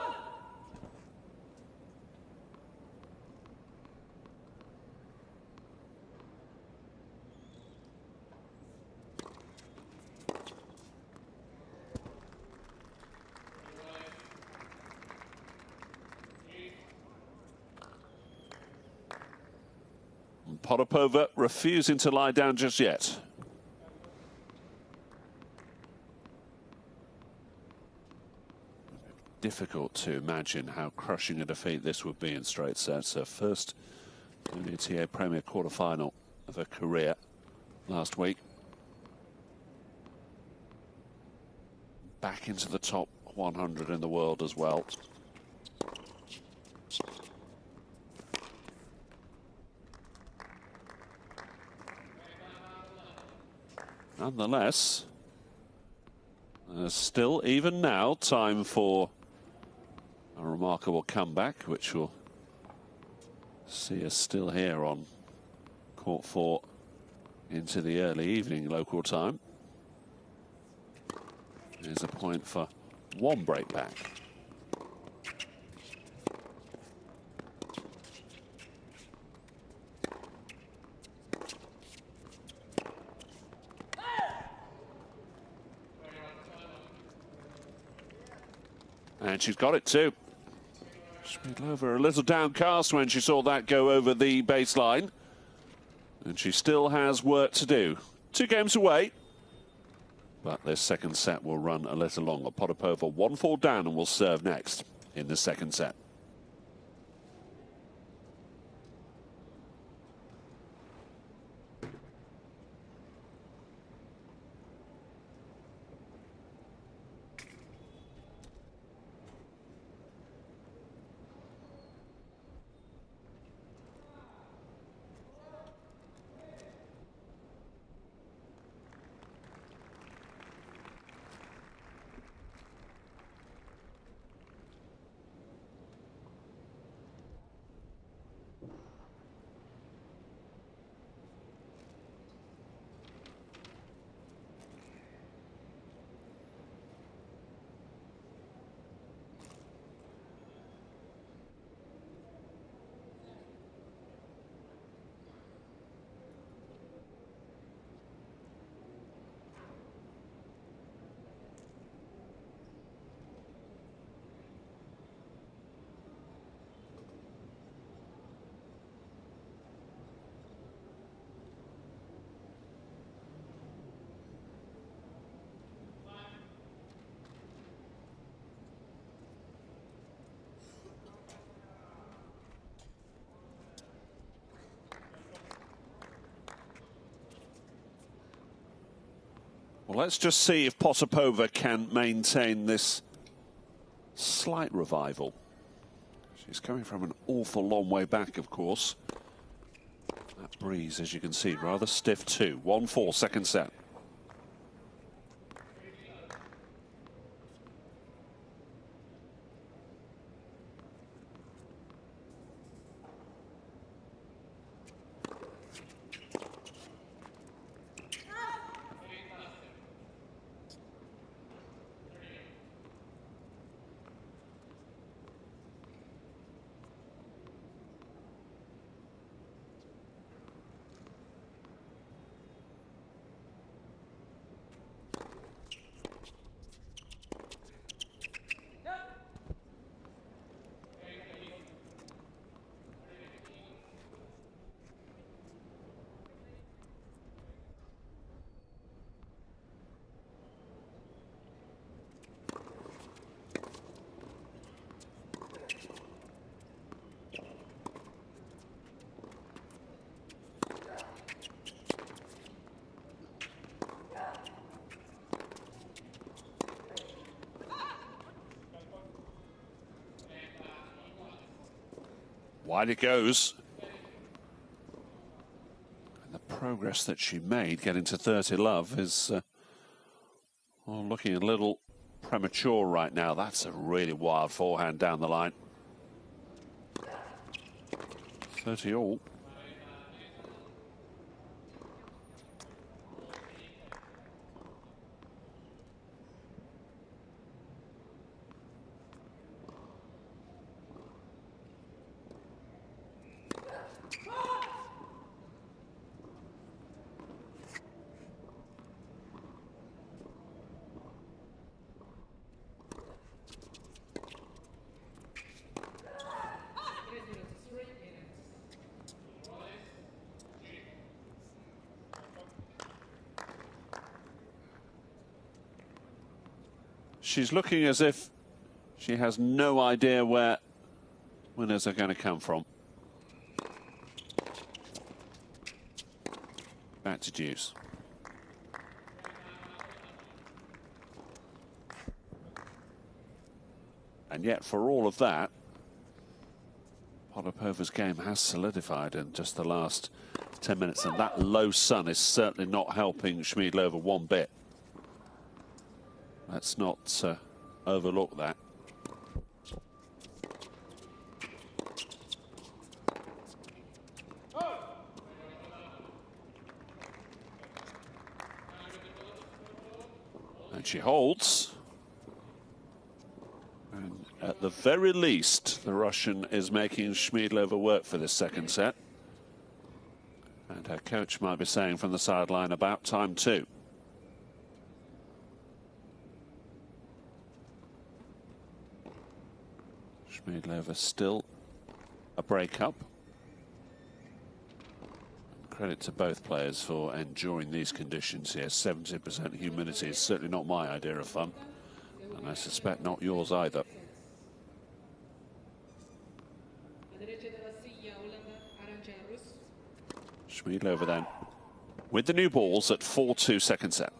Potapova refusing to lie down just yet. Difficult to imagine how crushing a defeat this would be in straight sets. Her first WTA Premier quarterfinal of her career last week. Back into the top 100 in the world as well. Nonetheless, there's still, even now, time for a remarkable comeback, which will see us still here on court 4 into the early evening local time. There's a point for one break back. And she's got it too. Schmiedlova a little downcast when she saw that go over the baseline. And she still has work to do. 2 games away. But this second set will run a little longer. Potapova 1-4 down and will serve next in the second set. Well, let's just see if Potapova can maintain this slight revival. She's coming from an awful long way back, of course. That breeze, as you can see, rather stiff too. 1-4, second set. Wide it goes. And the progress that she made getting to 30 love is well, looking a little premature right now. That's a really wild forehand down the line. 30 all. she's looking as if she has no idea where winners are going to come from. Back to deuce. And yet, for all of that, Potapova's game has solidified in just the last 10 minutes, and that low sun is certainly not helping Schmiedlova one bit. Let's not overlook that. And she holds. And at the very least, the Russian is making Schmiedlova work for this second set. And her coach might be saying from the sideline, about time too. Schmiedlova still a break-up. Credit to both players for enduring these conditions here. 70% humidity is certainly not my idea of fun. And I suspect not yours either. Schmiedlova then with the new balls at 4-2 second set.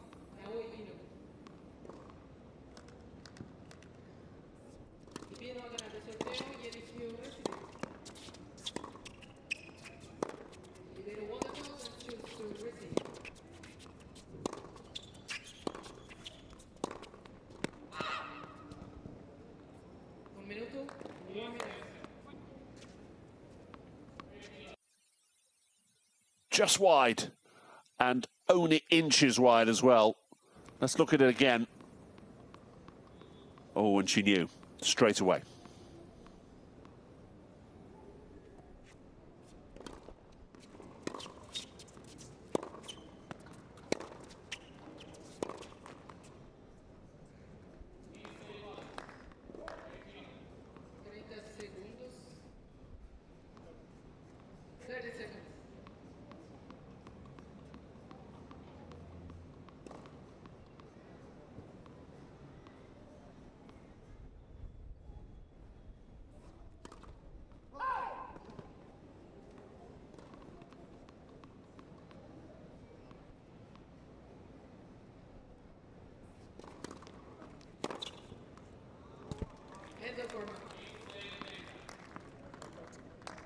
Just wide, and only inches wide as well. Let's look at it again. Oh, and she knew straight away.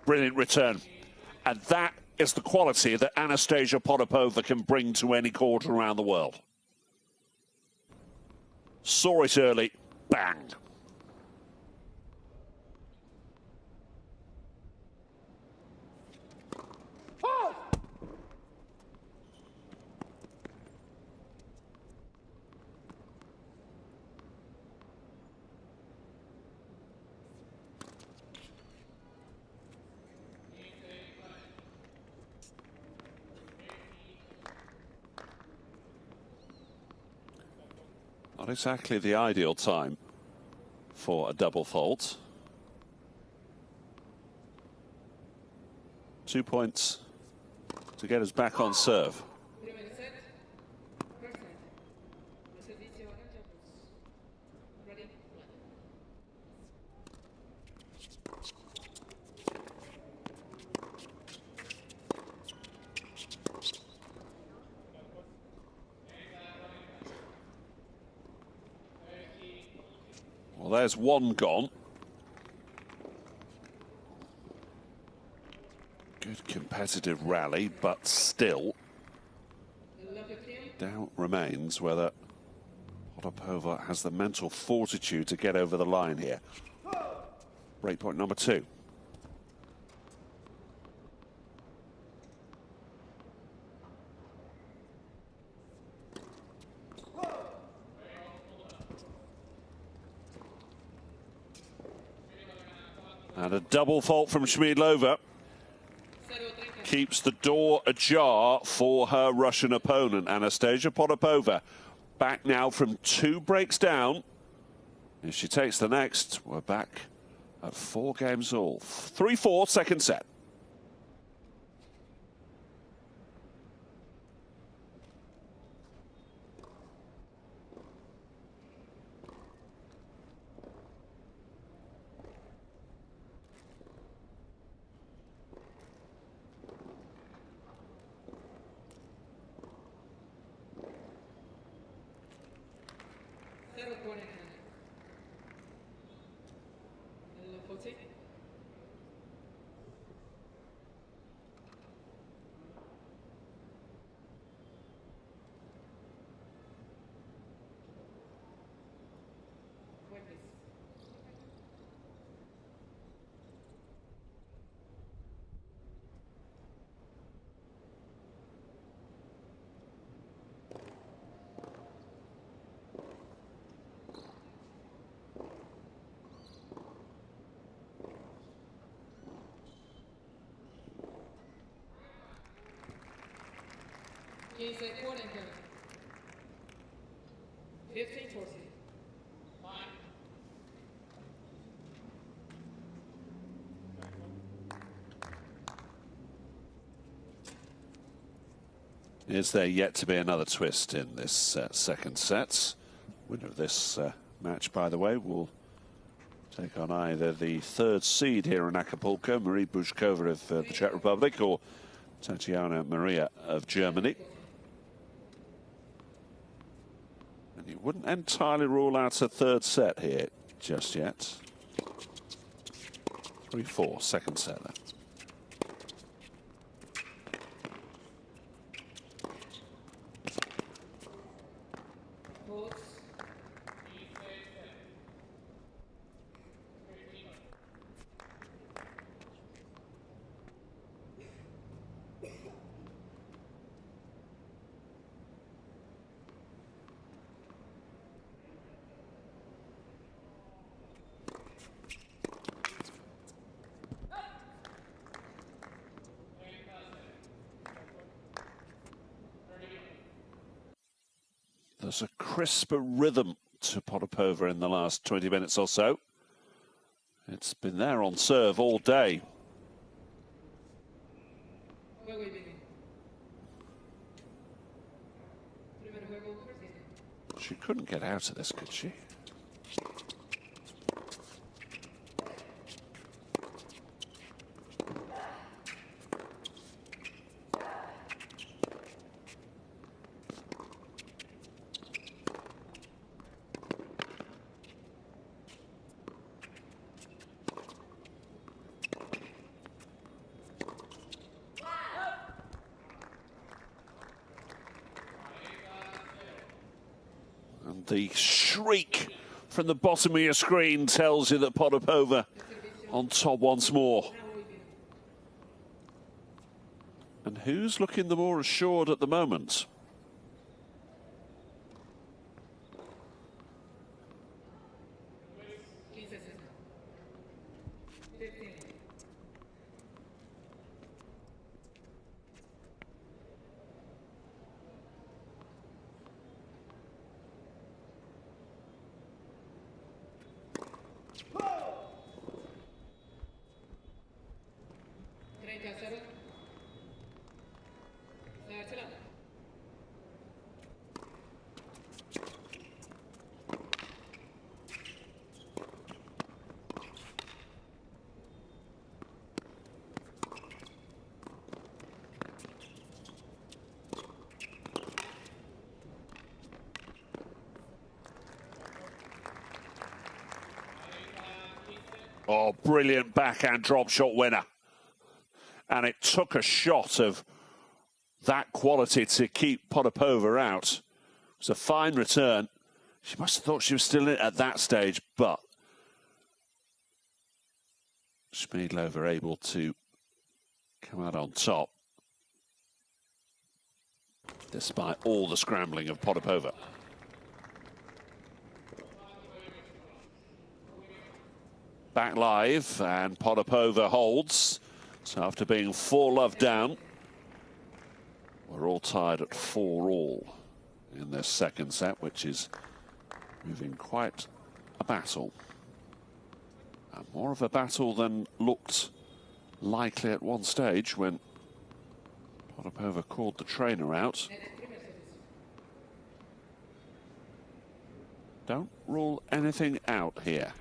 Brilliant return. And that is the quality that Anastasia Potapova can bring to any court around the world. Saw it early, bang. Not exactly the ideal time for a double fault. 2 points to get us back on serve. Well, there's one gone. Good competitive rally, but still, doubt remains whether Potapova has the mental fortitude to get over the line here. Breakpoint number 2. And a double fault from Schmiedlova keeps the door ajar for her Russian opponent. Anastasia Potapova back now from 2 breaks down. If she takes the next, we're back at 4 games all. 3-4, second set. Is there yet to be another twist in this second set? Winner of this match, by the way, will take on either the third seed here in Acapulco, Marie Bushkova of the Czech Republic, or Tatiana Maria of Germany. And you wouldn't entirely rule out a third set here just yet. 3-4, second set then. There's a crisper rhythm to Potapova in the last 20 minutes or so. It's been there on serve all day. She couldn't get out of this, could she? The shriek from the bottom of your screen tells you that Potapova on top once more. And who's looking the more assured at the moment? Oh, brilliant backhand drop shot winner. And it took a shot of that quality to keep Potapova out. It was a fine return. She must have thought she was still in it at that stage, but Schmiedlover able to come out on top despite all the scrambling of Potapova. Back live, and Potapova holds. So after being 4-love down, we're all tied at 4-all in this second set, which is moving quite a battle. And more of a battle than looked likely at one stage when Potapova called the trainer out. Don't rule anything out here.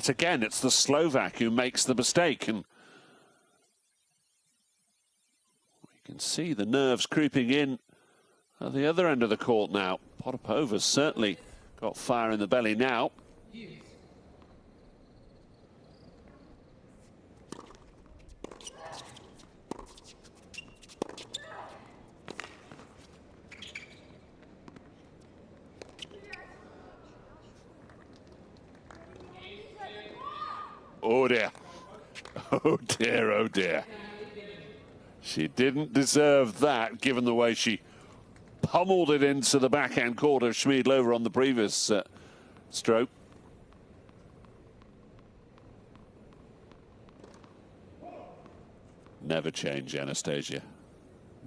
yet again, it's the Slovak who makes the mistake. And we can see the nerves creeping in at the other end of the court now. Potapova's certainly got fire in the belly now. Oh dear. Oh dear, oh dear. She didn't deserve that, given the way she pummeled it into the backhand court of Schmiedlova on the previous stroke. Never change, Anastasia.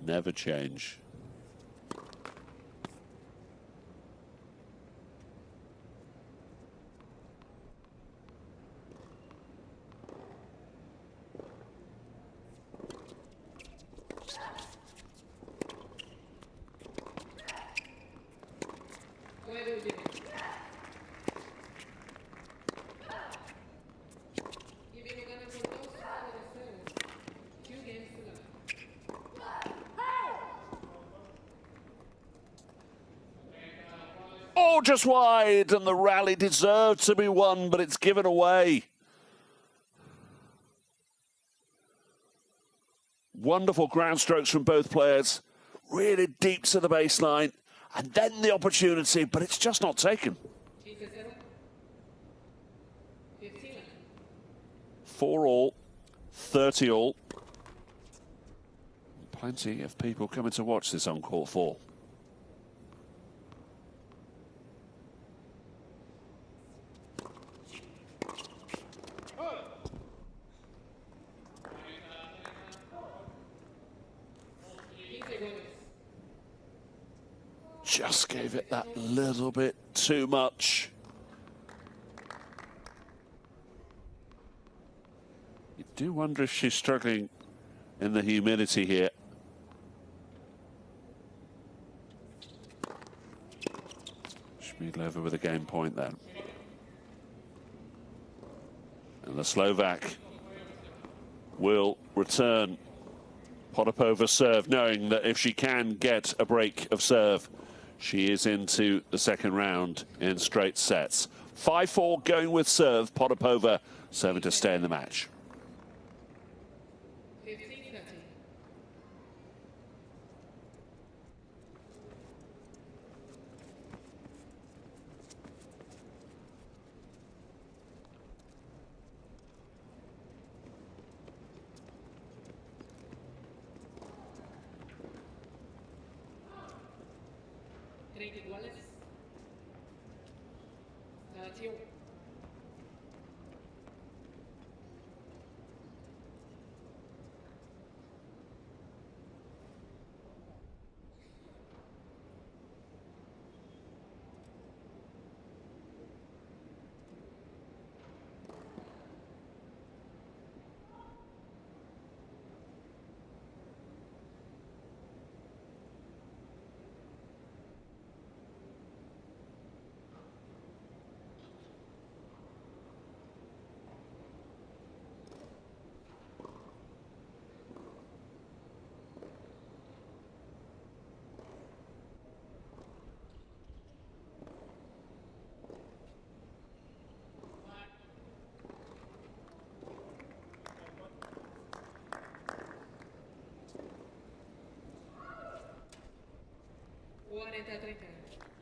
Never change. Oh, just wide, and the rally deserved to be won, but it's given away. Wonderful ground strokes from both players, really deep to the baseline, and then the opportunity, but it's just not taken. 4 all, 30 all. Plenty of people coming to watch this on court 4. Just gave it that little bit too much. You do wonder if she's struggling in the humidity here. Schmiedlova with a game point then. And the Slovak will return Potapova's serve, knowing that if she can get a break of serve, she is into the second round in straight sets. 5-4 going with serve. Potapova serving to stay in the match.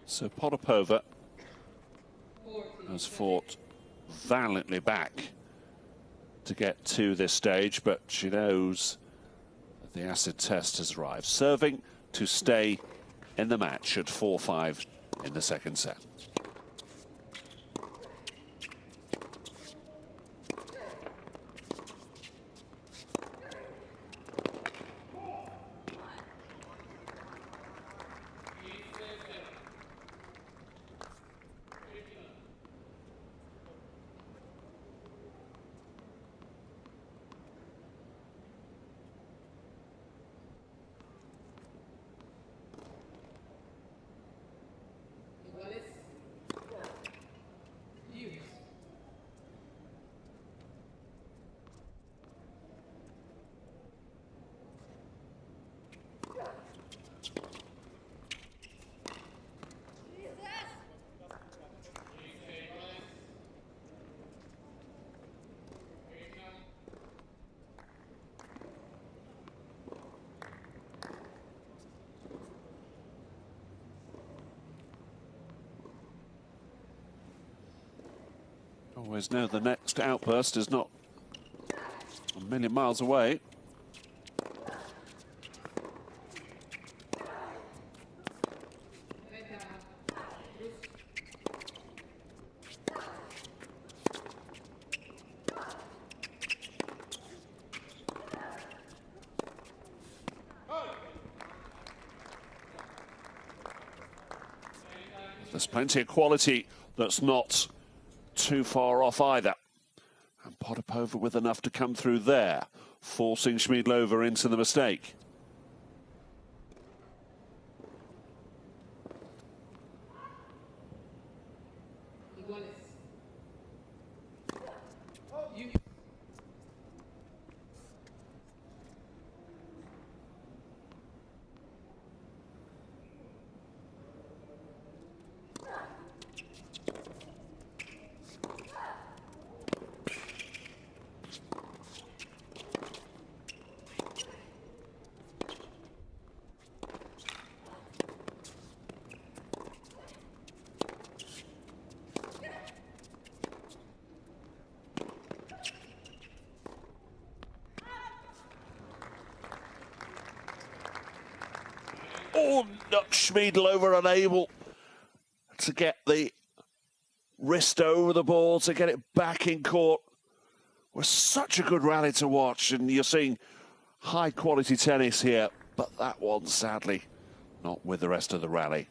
So Potapova has fought valiantly back to get to this stage, but she knows that the acid test has arrived. Serving to stay in the match at 4-5 in the second set. Always know the next outburst is not a million miles away. There's plenty of quality that's not too far off either. And Potapova with enough to come through there, forcing Schmiedlova into the mistake. Oh, Schmiedlova unable to get the wrist over the ball, to get it back in court. It was such a good rally to watch, and you're seeing high-quality tennis here, but that one, sadly, not with the rest of the rally.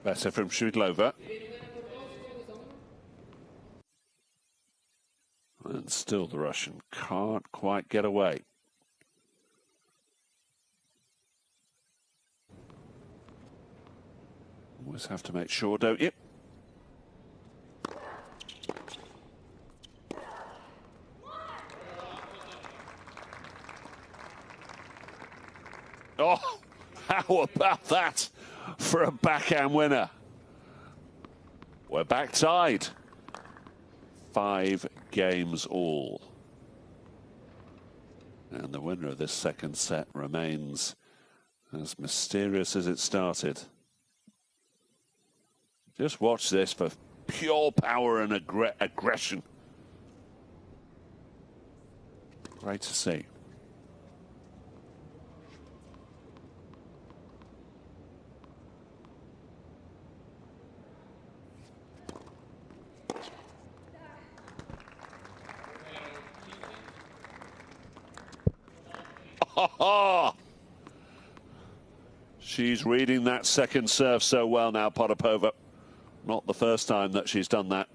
Better from Schmiedlova. And still the Russian can't quite get away. Always have to make sure, don't you? Oh, how about that for a backhand winner? We're back tied. 5 games all. And the winner of this second set remains as mysterious as it started. Just watch this for pure power and aggression. Great to see. She's reading that second serve so well now, Potapova. Not the first time that she's done that.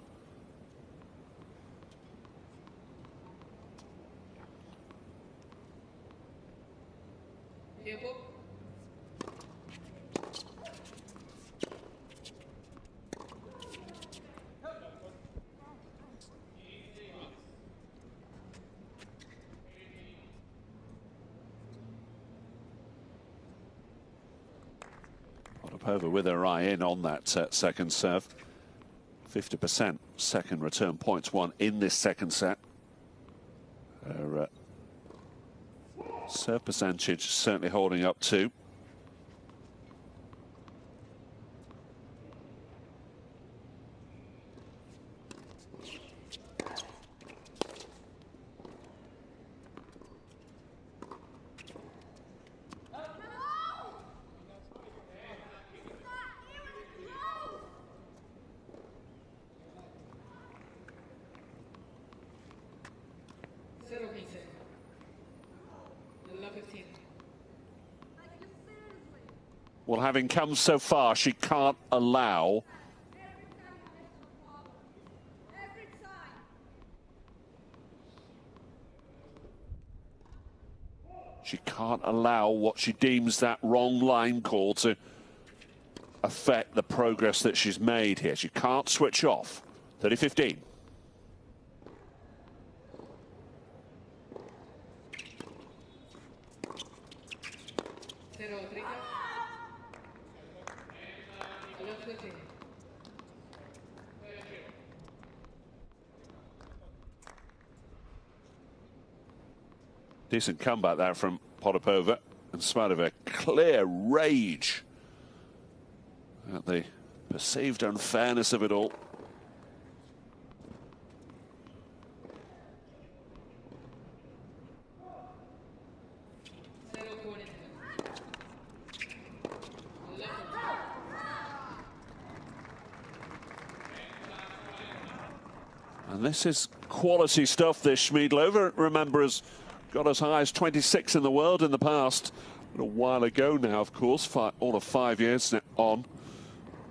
Potapova with her eye in on that second serve. 50% second return points won in this second set. Her serve percentage certainly holding up too. Well, having come so far, she can't allow what she deems that wrong line call to affect the progress that she's made here. She can't switch off. 30-15. Decent comeback there from Potapova, in spite of a clear rage at the perceived unfairness of it all. And this is quality stuff, this Schmiedlover. Remember, has got as high as 26 in the world in the past. A while ago now, of course, all of 5 years on.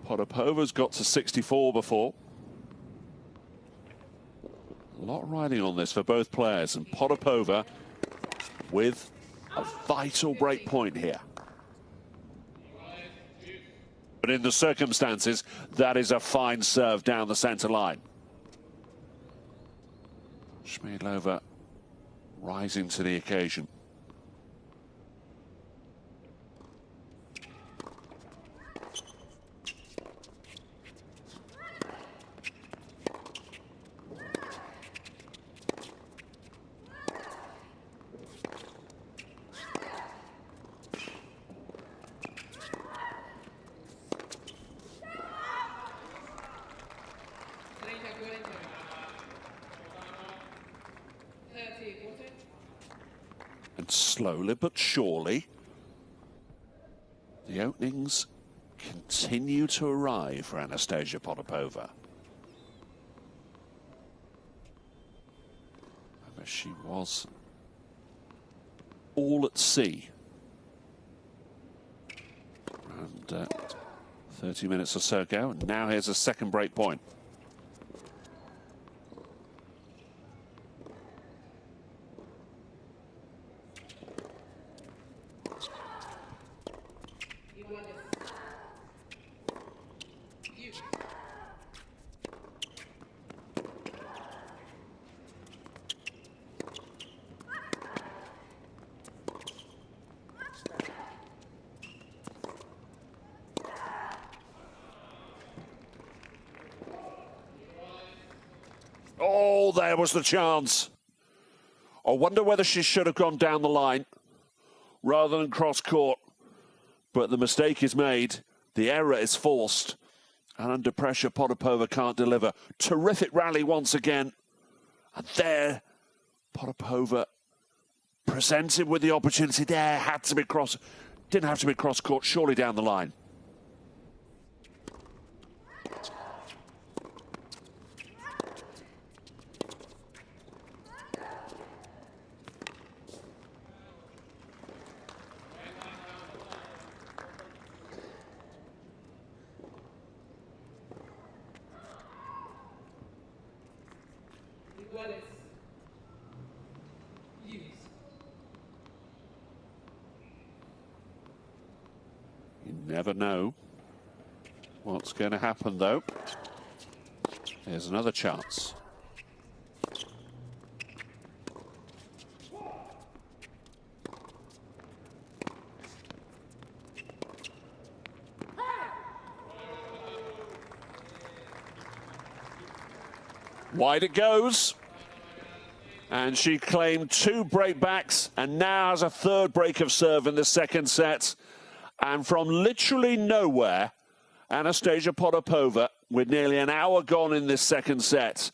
Potapova's got to 64 before. A lot riding on this for both players, and Potapova with a vital break point here. But in the circumstances, that is a fine serve down the centre line. Schmiedlover rising to the occasion. And slowly but surely, the openings continue to arrive for Anastasia Potapova. Remember, she was all at sea. And 30 minutes or so ago, and now here's a second break point. Oh, there was the chance. I wonder whether she should have gone down the line rather than cross court. But the mistake is made. The error is forced. And under pressure, Potapova can't deliver. Terrific rally once again. And there, Potapova presented with the opportunity there. Had to be didn't have to be cross court, surely down the line. You never know what's going to happen, though. Here's another chance. Wide it goes. And she claimed 2 breakbacks and now has a 3rd break of serve in the second set. And from literally nowhere, Anastasia Potapova, with nearly an hour gone in this second set,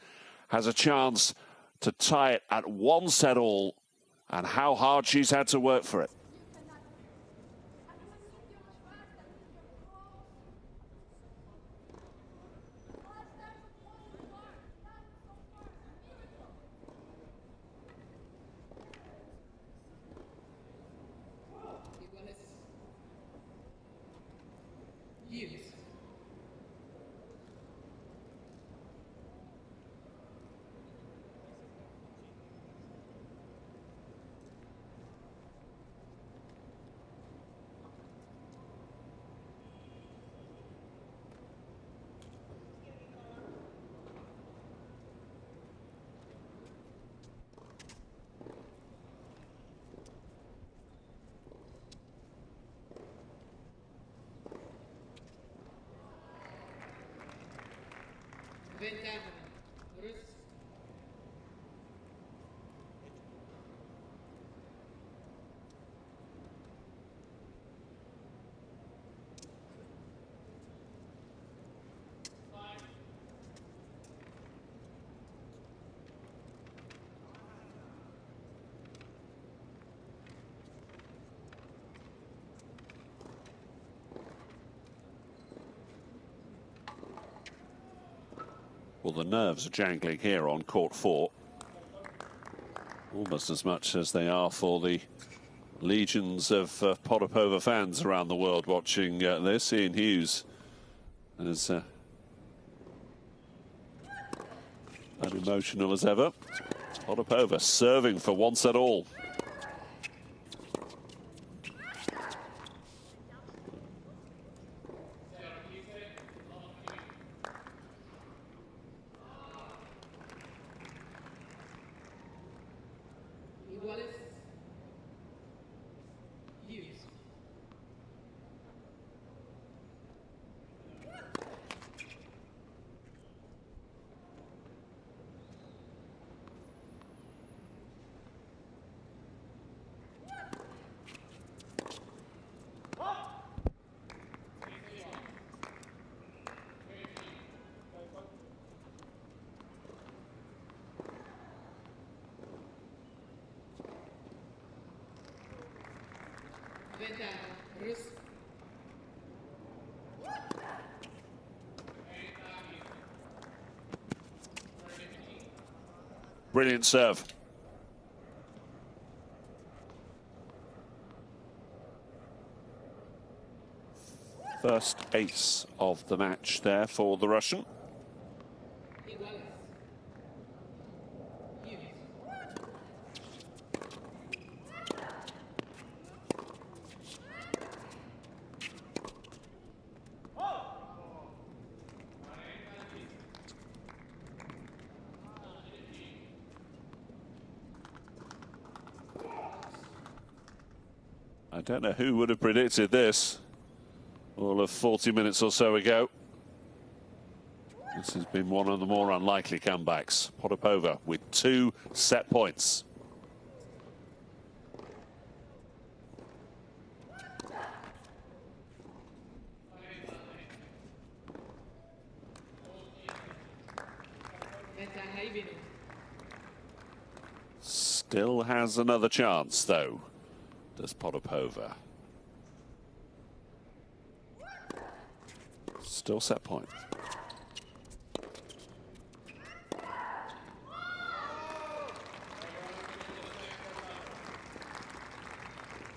has a chance to tie it at 1 set all. And how hard she's had to work for it. Well, the nerves are jangling here on court 4. Almost as much as they are for the legions of Potapova fans around the world watching this. Ian Hughes as unemotional as ever. Potapova serving for one set all. Brilliant serve. First ace of the match there for the Russian. I don't know who would have predicted this all of 40 minutes or so ago. This has been one of the more unlikely comebacks. Potapova with 2 set points. Still has another chance, though, does Potapova. Still set point.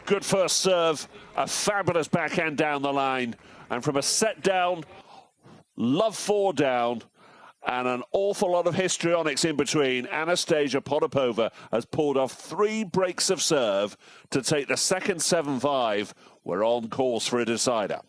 Good first serve, a fabulous backhand down the line, and from a set down, love 4 down, and an awful lot of histrionics in between, Anastasia Potapova has pulled off 3 breaks of serve to take the second 7-5. We're on course for a decider.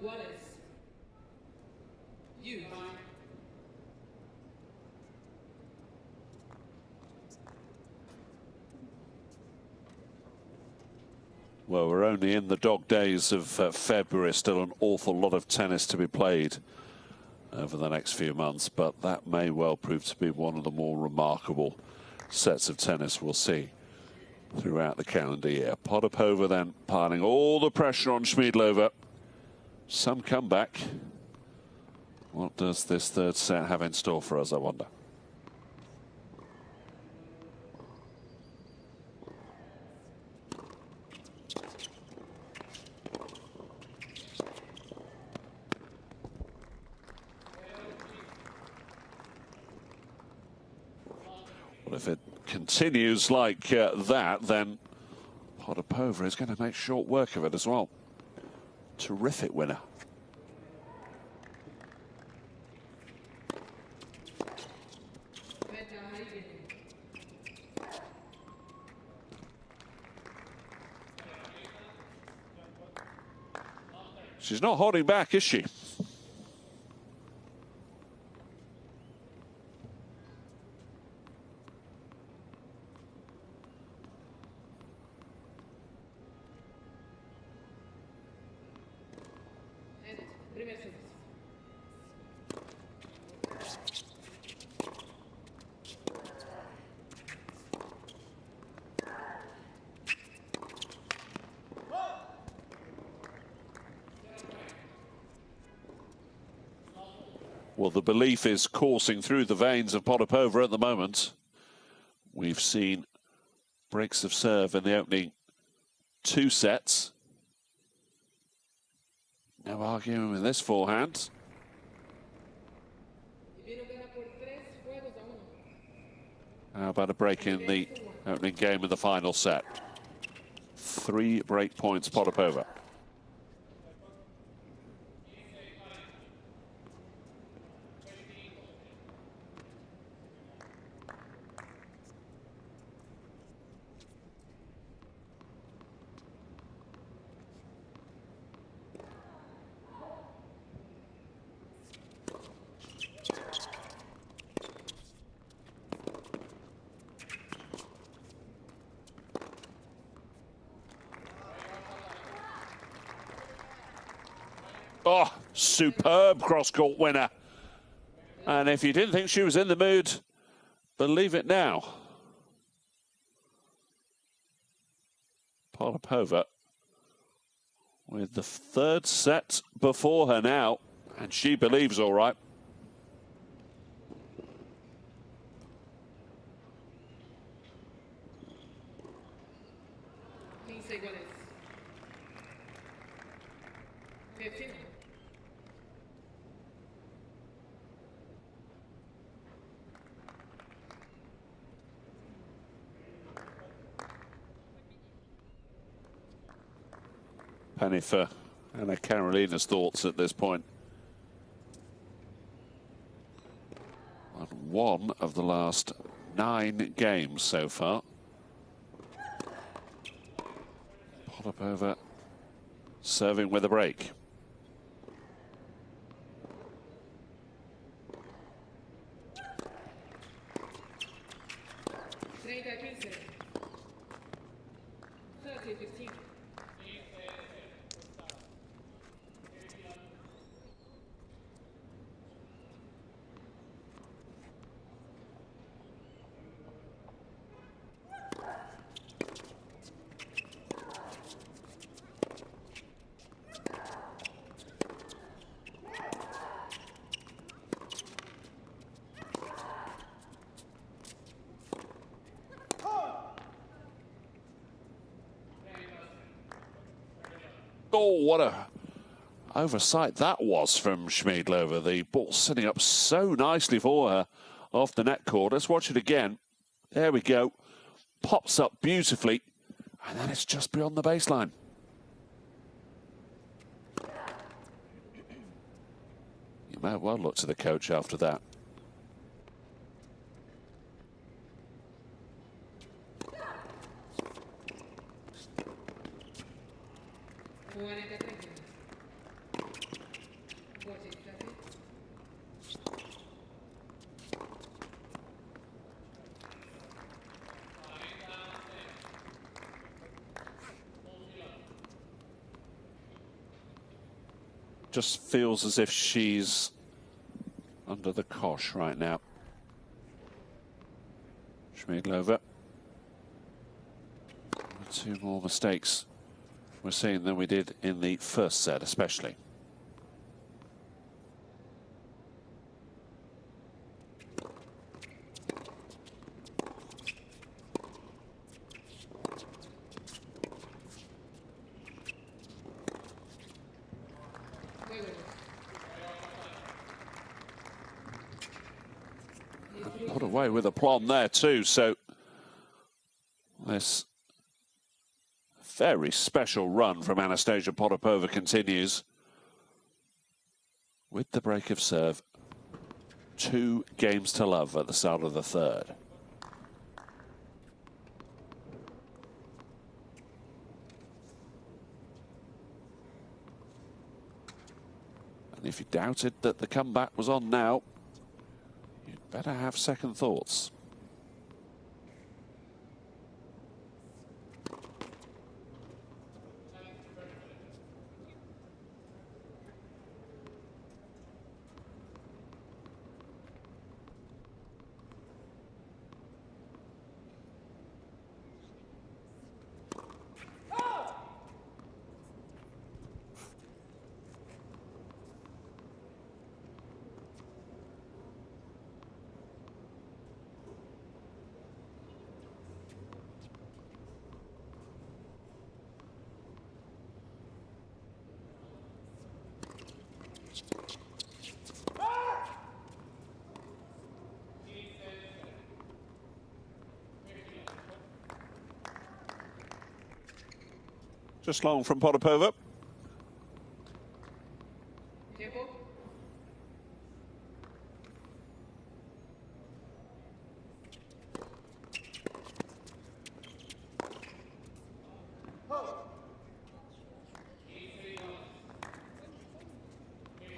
Iguales. You. Well, we're only in the dog days of February. Still an awful lot of tennis to be played over the next few months, but that may well prove to be one of the more remarkable sets of tennis we'll see throughout the calendar year. Potapova then piling all the pressure on Schmiedlova. Some comeback. What does this third set have in store for us, I wonder? Well, if it continues like that, then Potapova is going to make short work of it as well. Terrific winner. She's not holding back, is she? Well, the belief is coursing through the veins of Potapova at the moment. We've seen breaks of serve in the opening 2 sets. No arguing with this forehand. How about a break in the opening game of the final set? 3 break points, Potapova. Oh, superb cross-court winner. And if you didn't think she was in the mood, believe it now. Potapova with the 3rd set before her now, and she believes all right. Penny for Anna Carolina's thoughts at this point. Won 1 of the last 9 games so far. Potapova serving with a break. Oh, what a oversight that was from Schmiedlova. The ball sitting up so nicely for her off the net cord. Let's watch it again. There we go. Pops up beautifully, and then it's just beyond the baseline. You may well look to the coach after that. just feels as if she's under the cosh right now. Schmiedlova. Two more mistakes we're seeing than we did in the first set, especially. Put away with aplomb there too, so this very special run from Anastasia Potapova continues with the break of serve. 2 games to love at the start of the third. And if you doubted that the comeback was on now, you'd better have second thoughts. Just long from Potapova.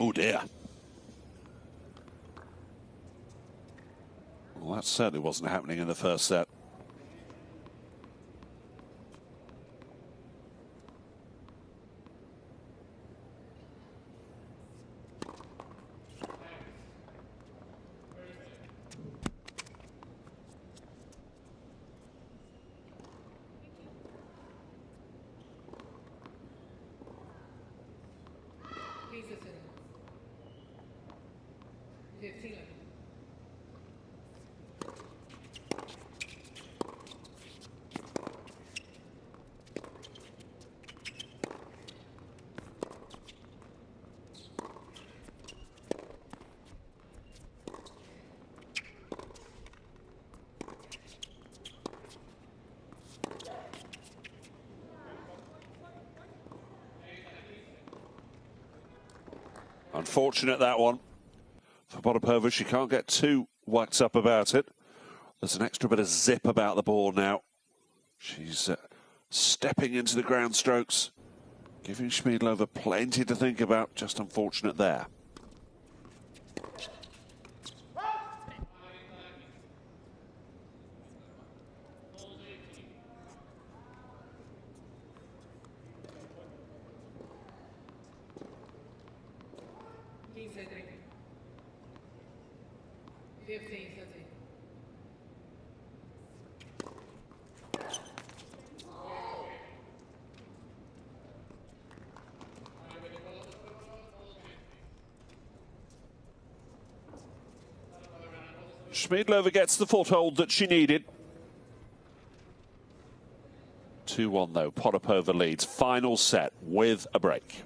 Oh dear. Well, that certainly wasn't happening in the first set. Unfortunate, that one. For Potapova, she can't get too waxed up about it. There's an extra bit of zip about the ball now. She's stepping into the ground strokes, giving Schmiedlova plenty to think about. Just unfortunate there. Schmiedlova gets the foothold that she needed. 2-1 though, Potapova leads. Final set with a break.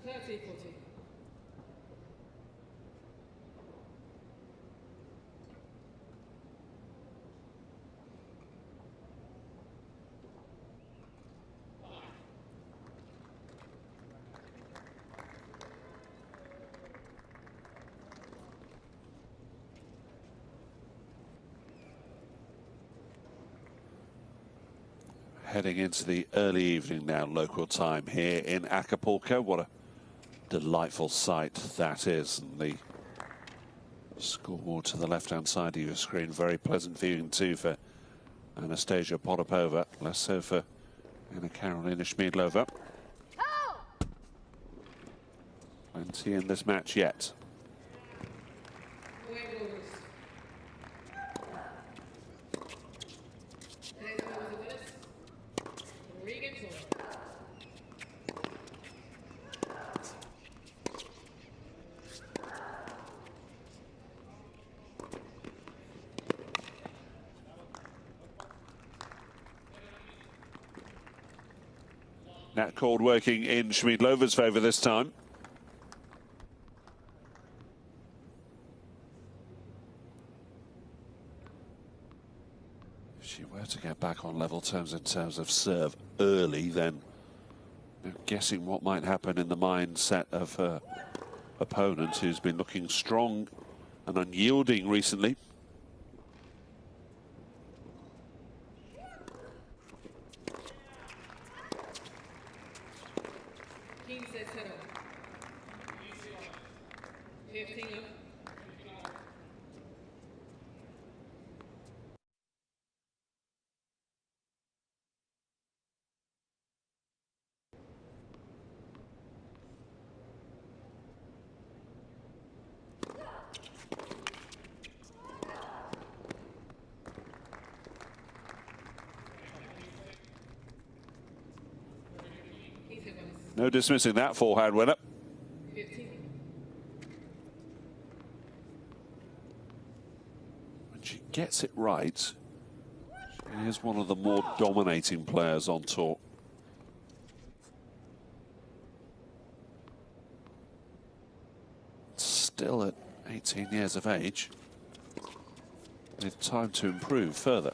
30-40. Heading into the early evening now, local time here in Acapulco. What a delightful sight that is. And the scoreboard to the left-hand side of your screen. Very pleasant viewing too for Anastasia Potapova. Less so for Anna Karolina Schmiedlova. Plenty in this match yet. Net cord working in Schmiedlova's favour this time. If she were to get back on level terms in terms of serve early, then guessing what might happen in the mindset of her opponent, who's been looking strong and unyielding recently. No dismissing that forehand winner. When she gets it right, she is one of the more dominating players on tour. Still at 18 years of age, with time to improve further.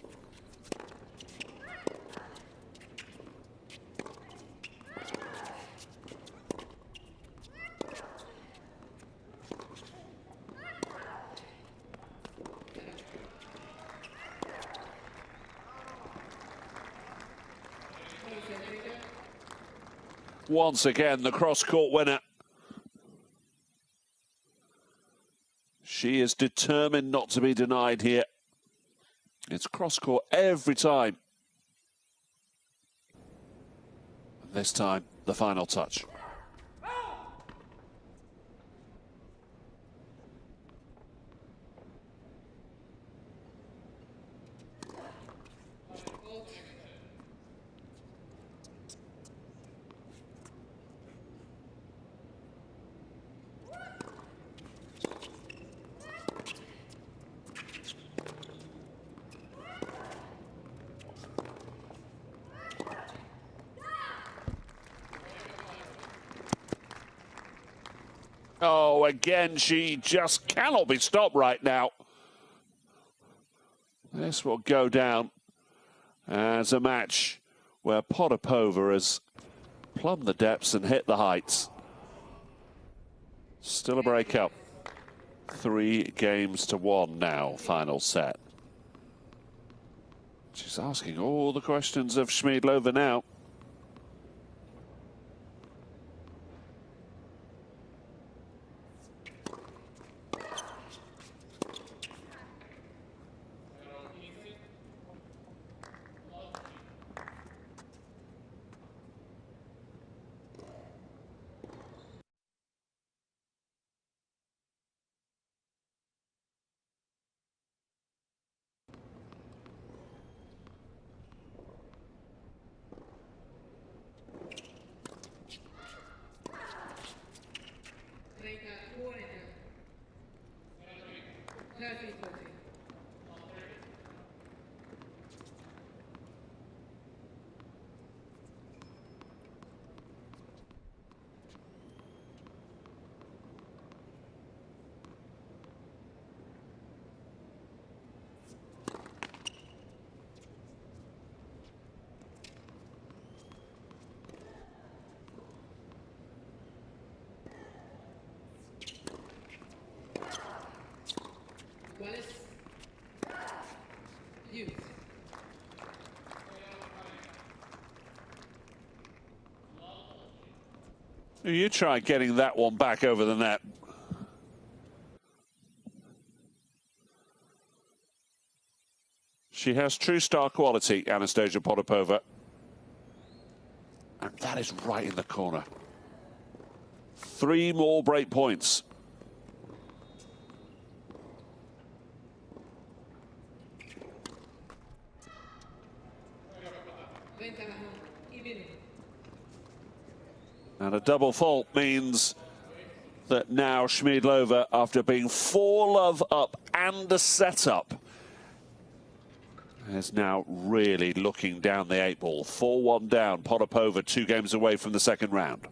Once again, the cross-court winner. She is determined not to be denied here. It's cross-court every time. And this time, the final touch. Oh, again, she just cannot be stopped right now. This will go down as a match where Potapova has plumbed the depths and hit the heights. Still a breakup. 3-1 now, final set. She's asking all the questions of Schmiedlova now. You try getting that one back over the net. She has true star quality, Anastasia Potapova. And that is right in the corner. 3 more break points. And a double fault means that now Schmiedlova, after being 4-love up and a set-up, is now really looking down the 8 ball. 4-1 down, Potapova 2 games away from the second round.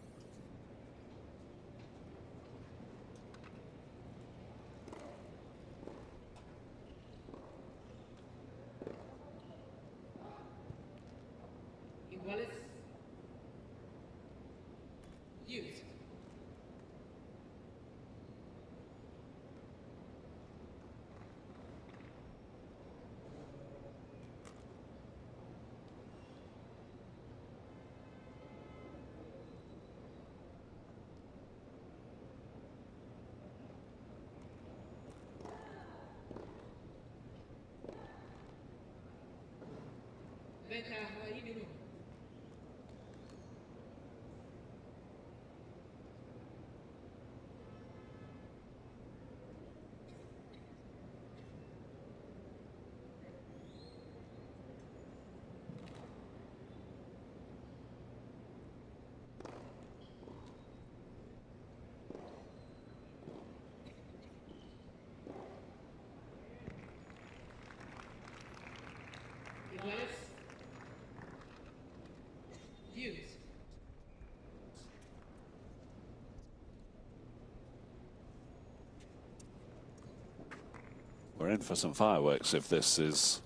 We're in for some fireworks if this is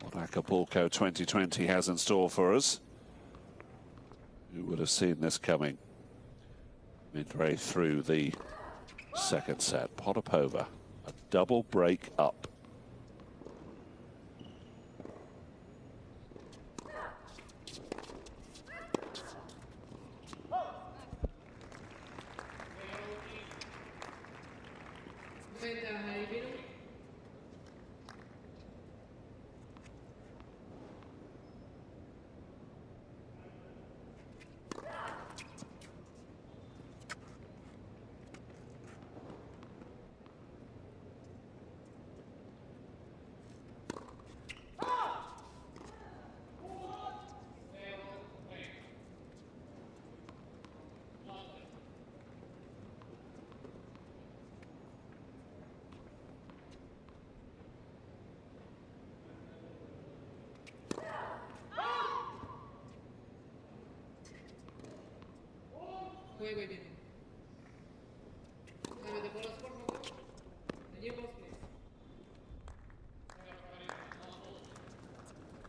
what Acapulco 2020 has in store for us. Who would have seen this coming midway through the second set? Potapova, a double break up.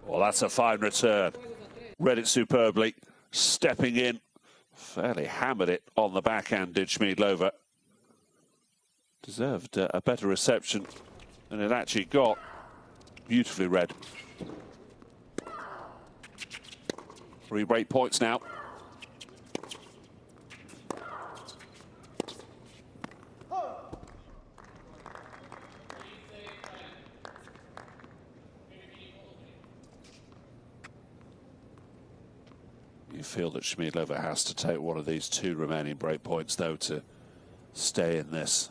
Well, that's a fine return. Read it superbly. Stepping in, fairly hammered it on the backhand, did Schmiedlova. Deserved a better reception than it actually got. Beautifully read. 3 break points now. You feel that Schmiedlova has to take one of these 2 remaining break points, though, to stay in this.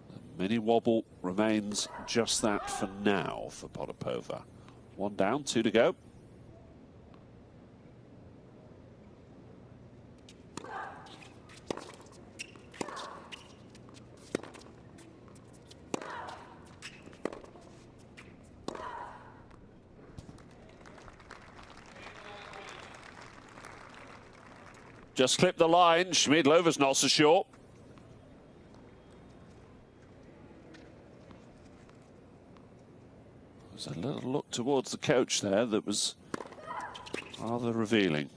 The mini wobble remains just that for now for Potapova. 1 down, 2 to go. Just clipped the line. Schmiedlova's not so sure. There's a little look towards the coach there that was rather revealing.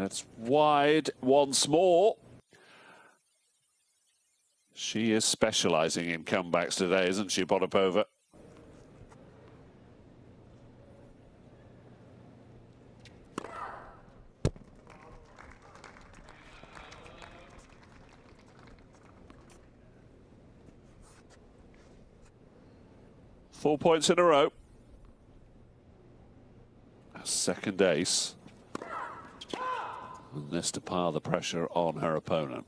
It's wide once more. She is specialising in comebacks today, isn't she, Potapova? Four points in a row. A second ace. And this to pile the pressure on her opponent.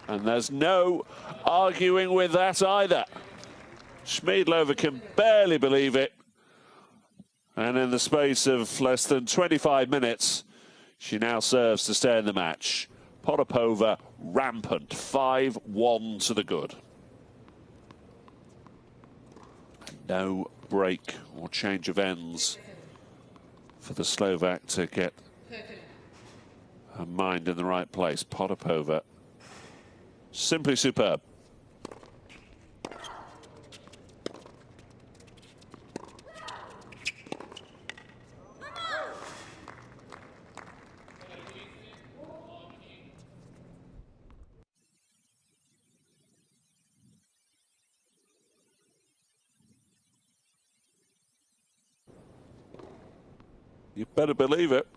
And there's no arguing with that either. Schmiedlova can barely believe it. And in the space of less than 25 minutes, she now serves to stay in the match. Potapova rampant, 5-1 to the good. No break or change of ends for the Slovak to get her mind in the right place. Potapova, simply superb. You better believe it.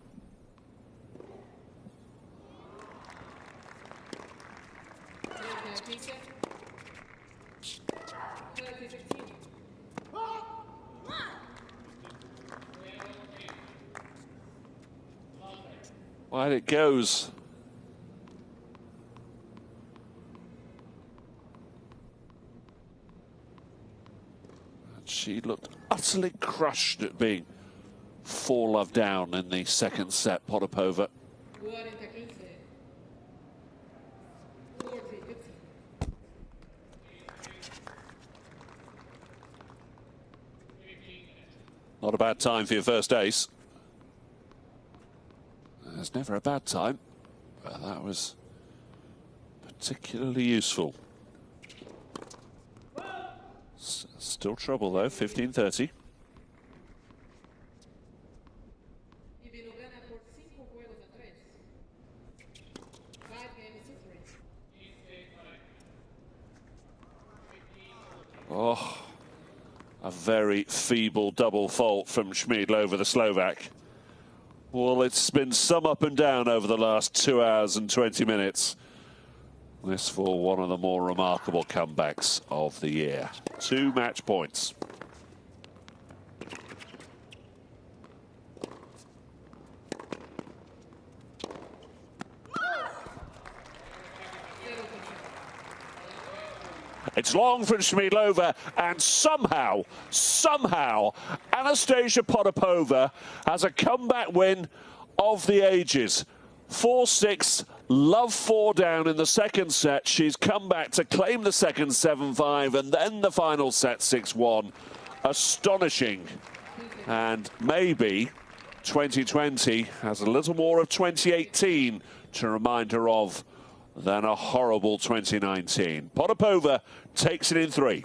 Wide it goes. And she looked utterly crushed at being 4-love down in the second set, Potapova. Not a bad time for your first ace. There's never a bad time, but that was particularly useful. Still trouble though, 15-30. Oh, a very feeble double fault from Schmiedlova, the Slovak. Well, it's been some up and down over the last 2 hours and 20 minutes. This for one of the more remarkable comebacks of the year. 2 match points. It's long from Schmiedlova, and somehow, Anastasia Potapova has a comeback win of the ages. 4-6, love 4 down in the second set. She's come back to claim the second 7-5, and then the final set 6-1. Astonishing. And maybe 2020 has a little more of 2018 to remind her of than a horrible 2019. Potapova takes it in 3.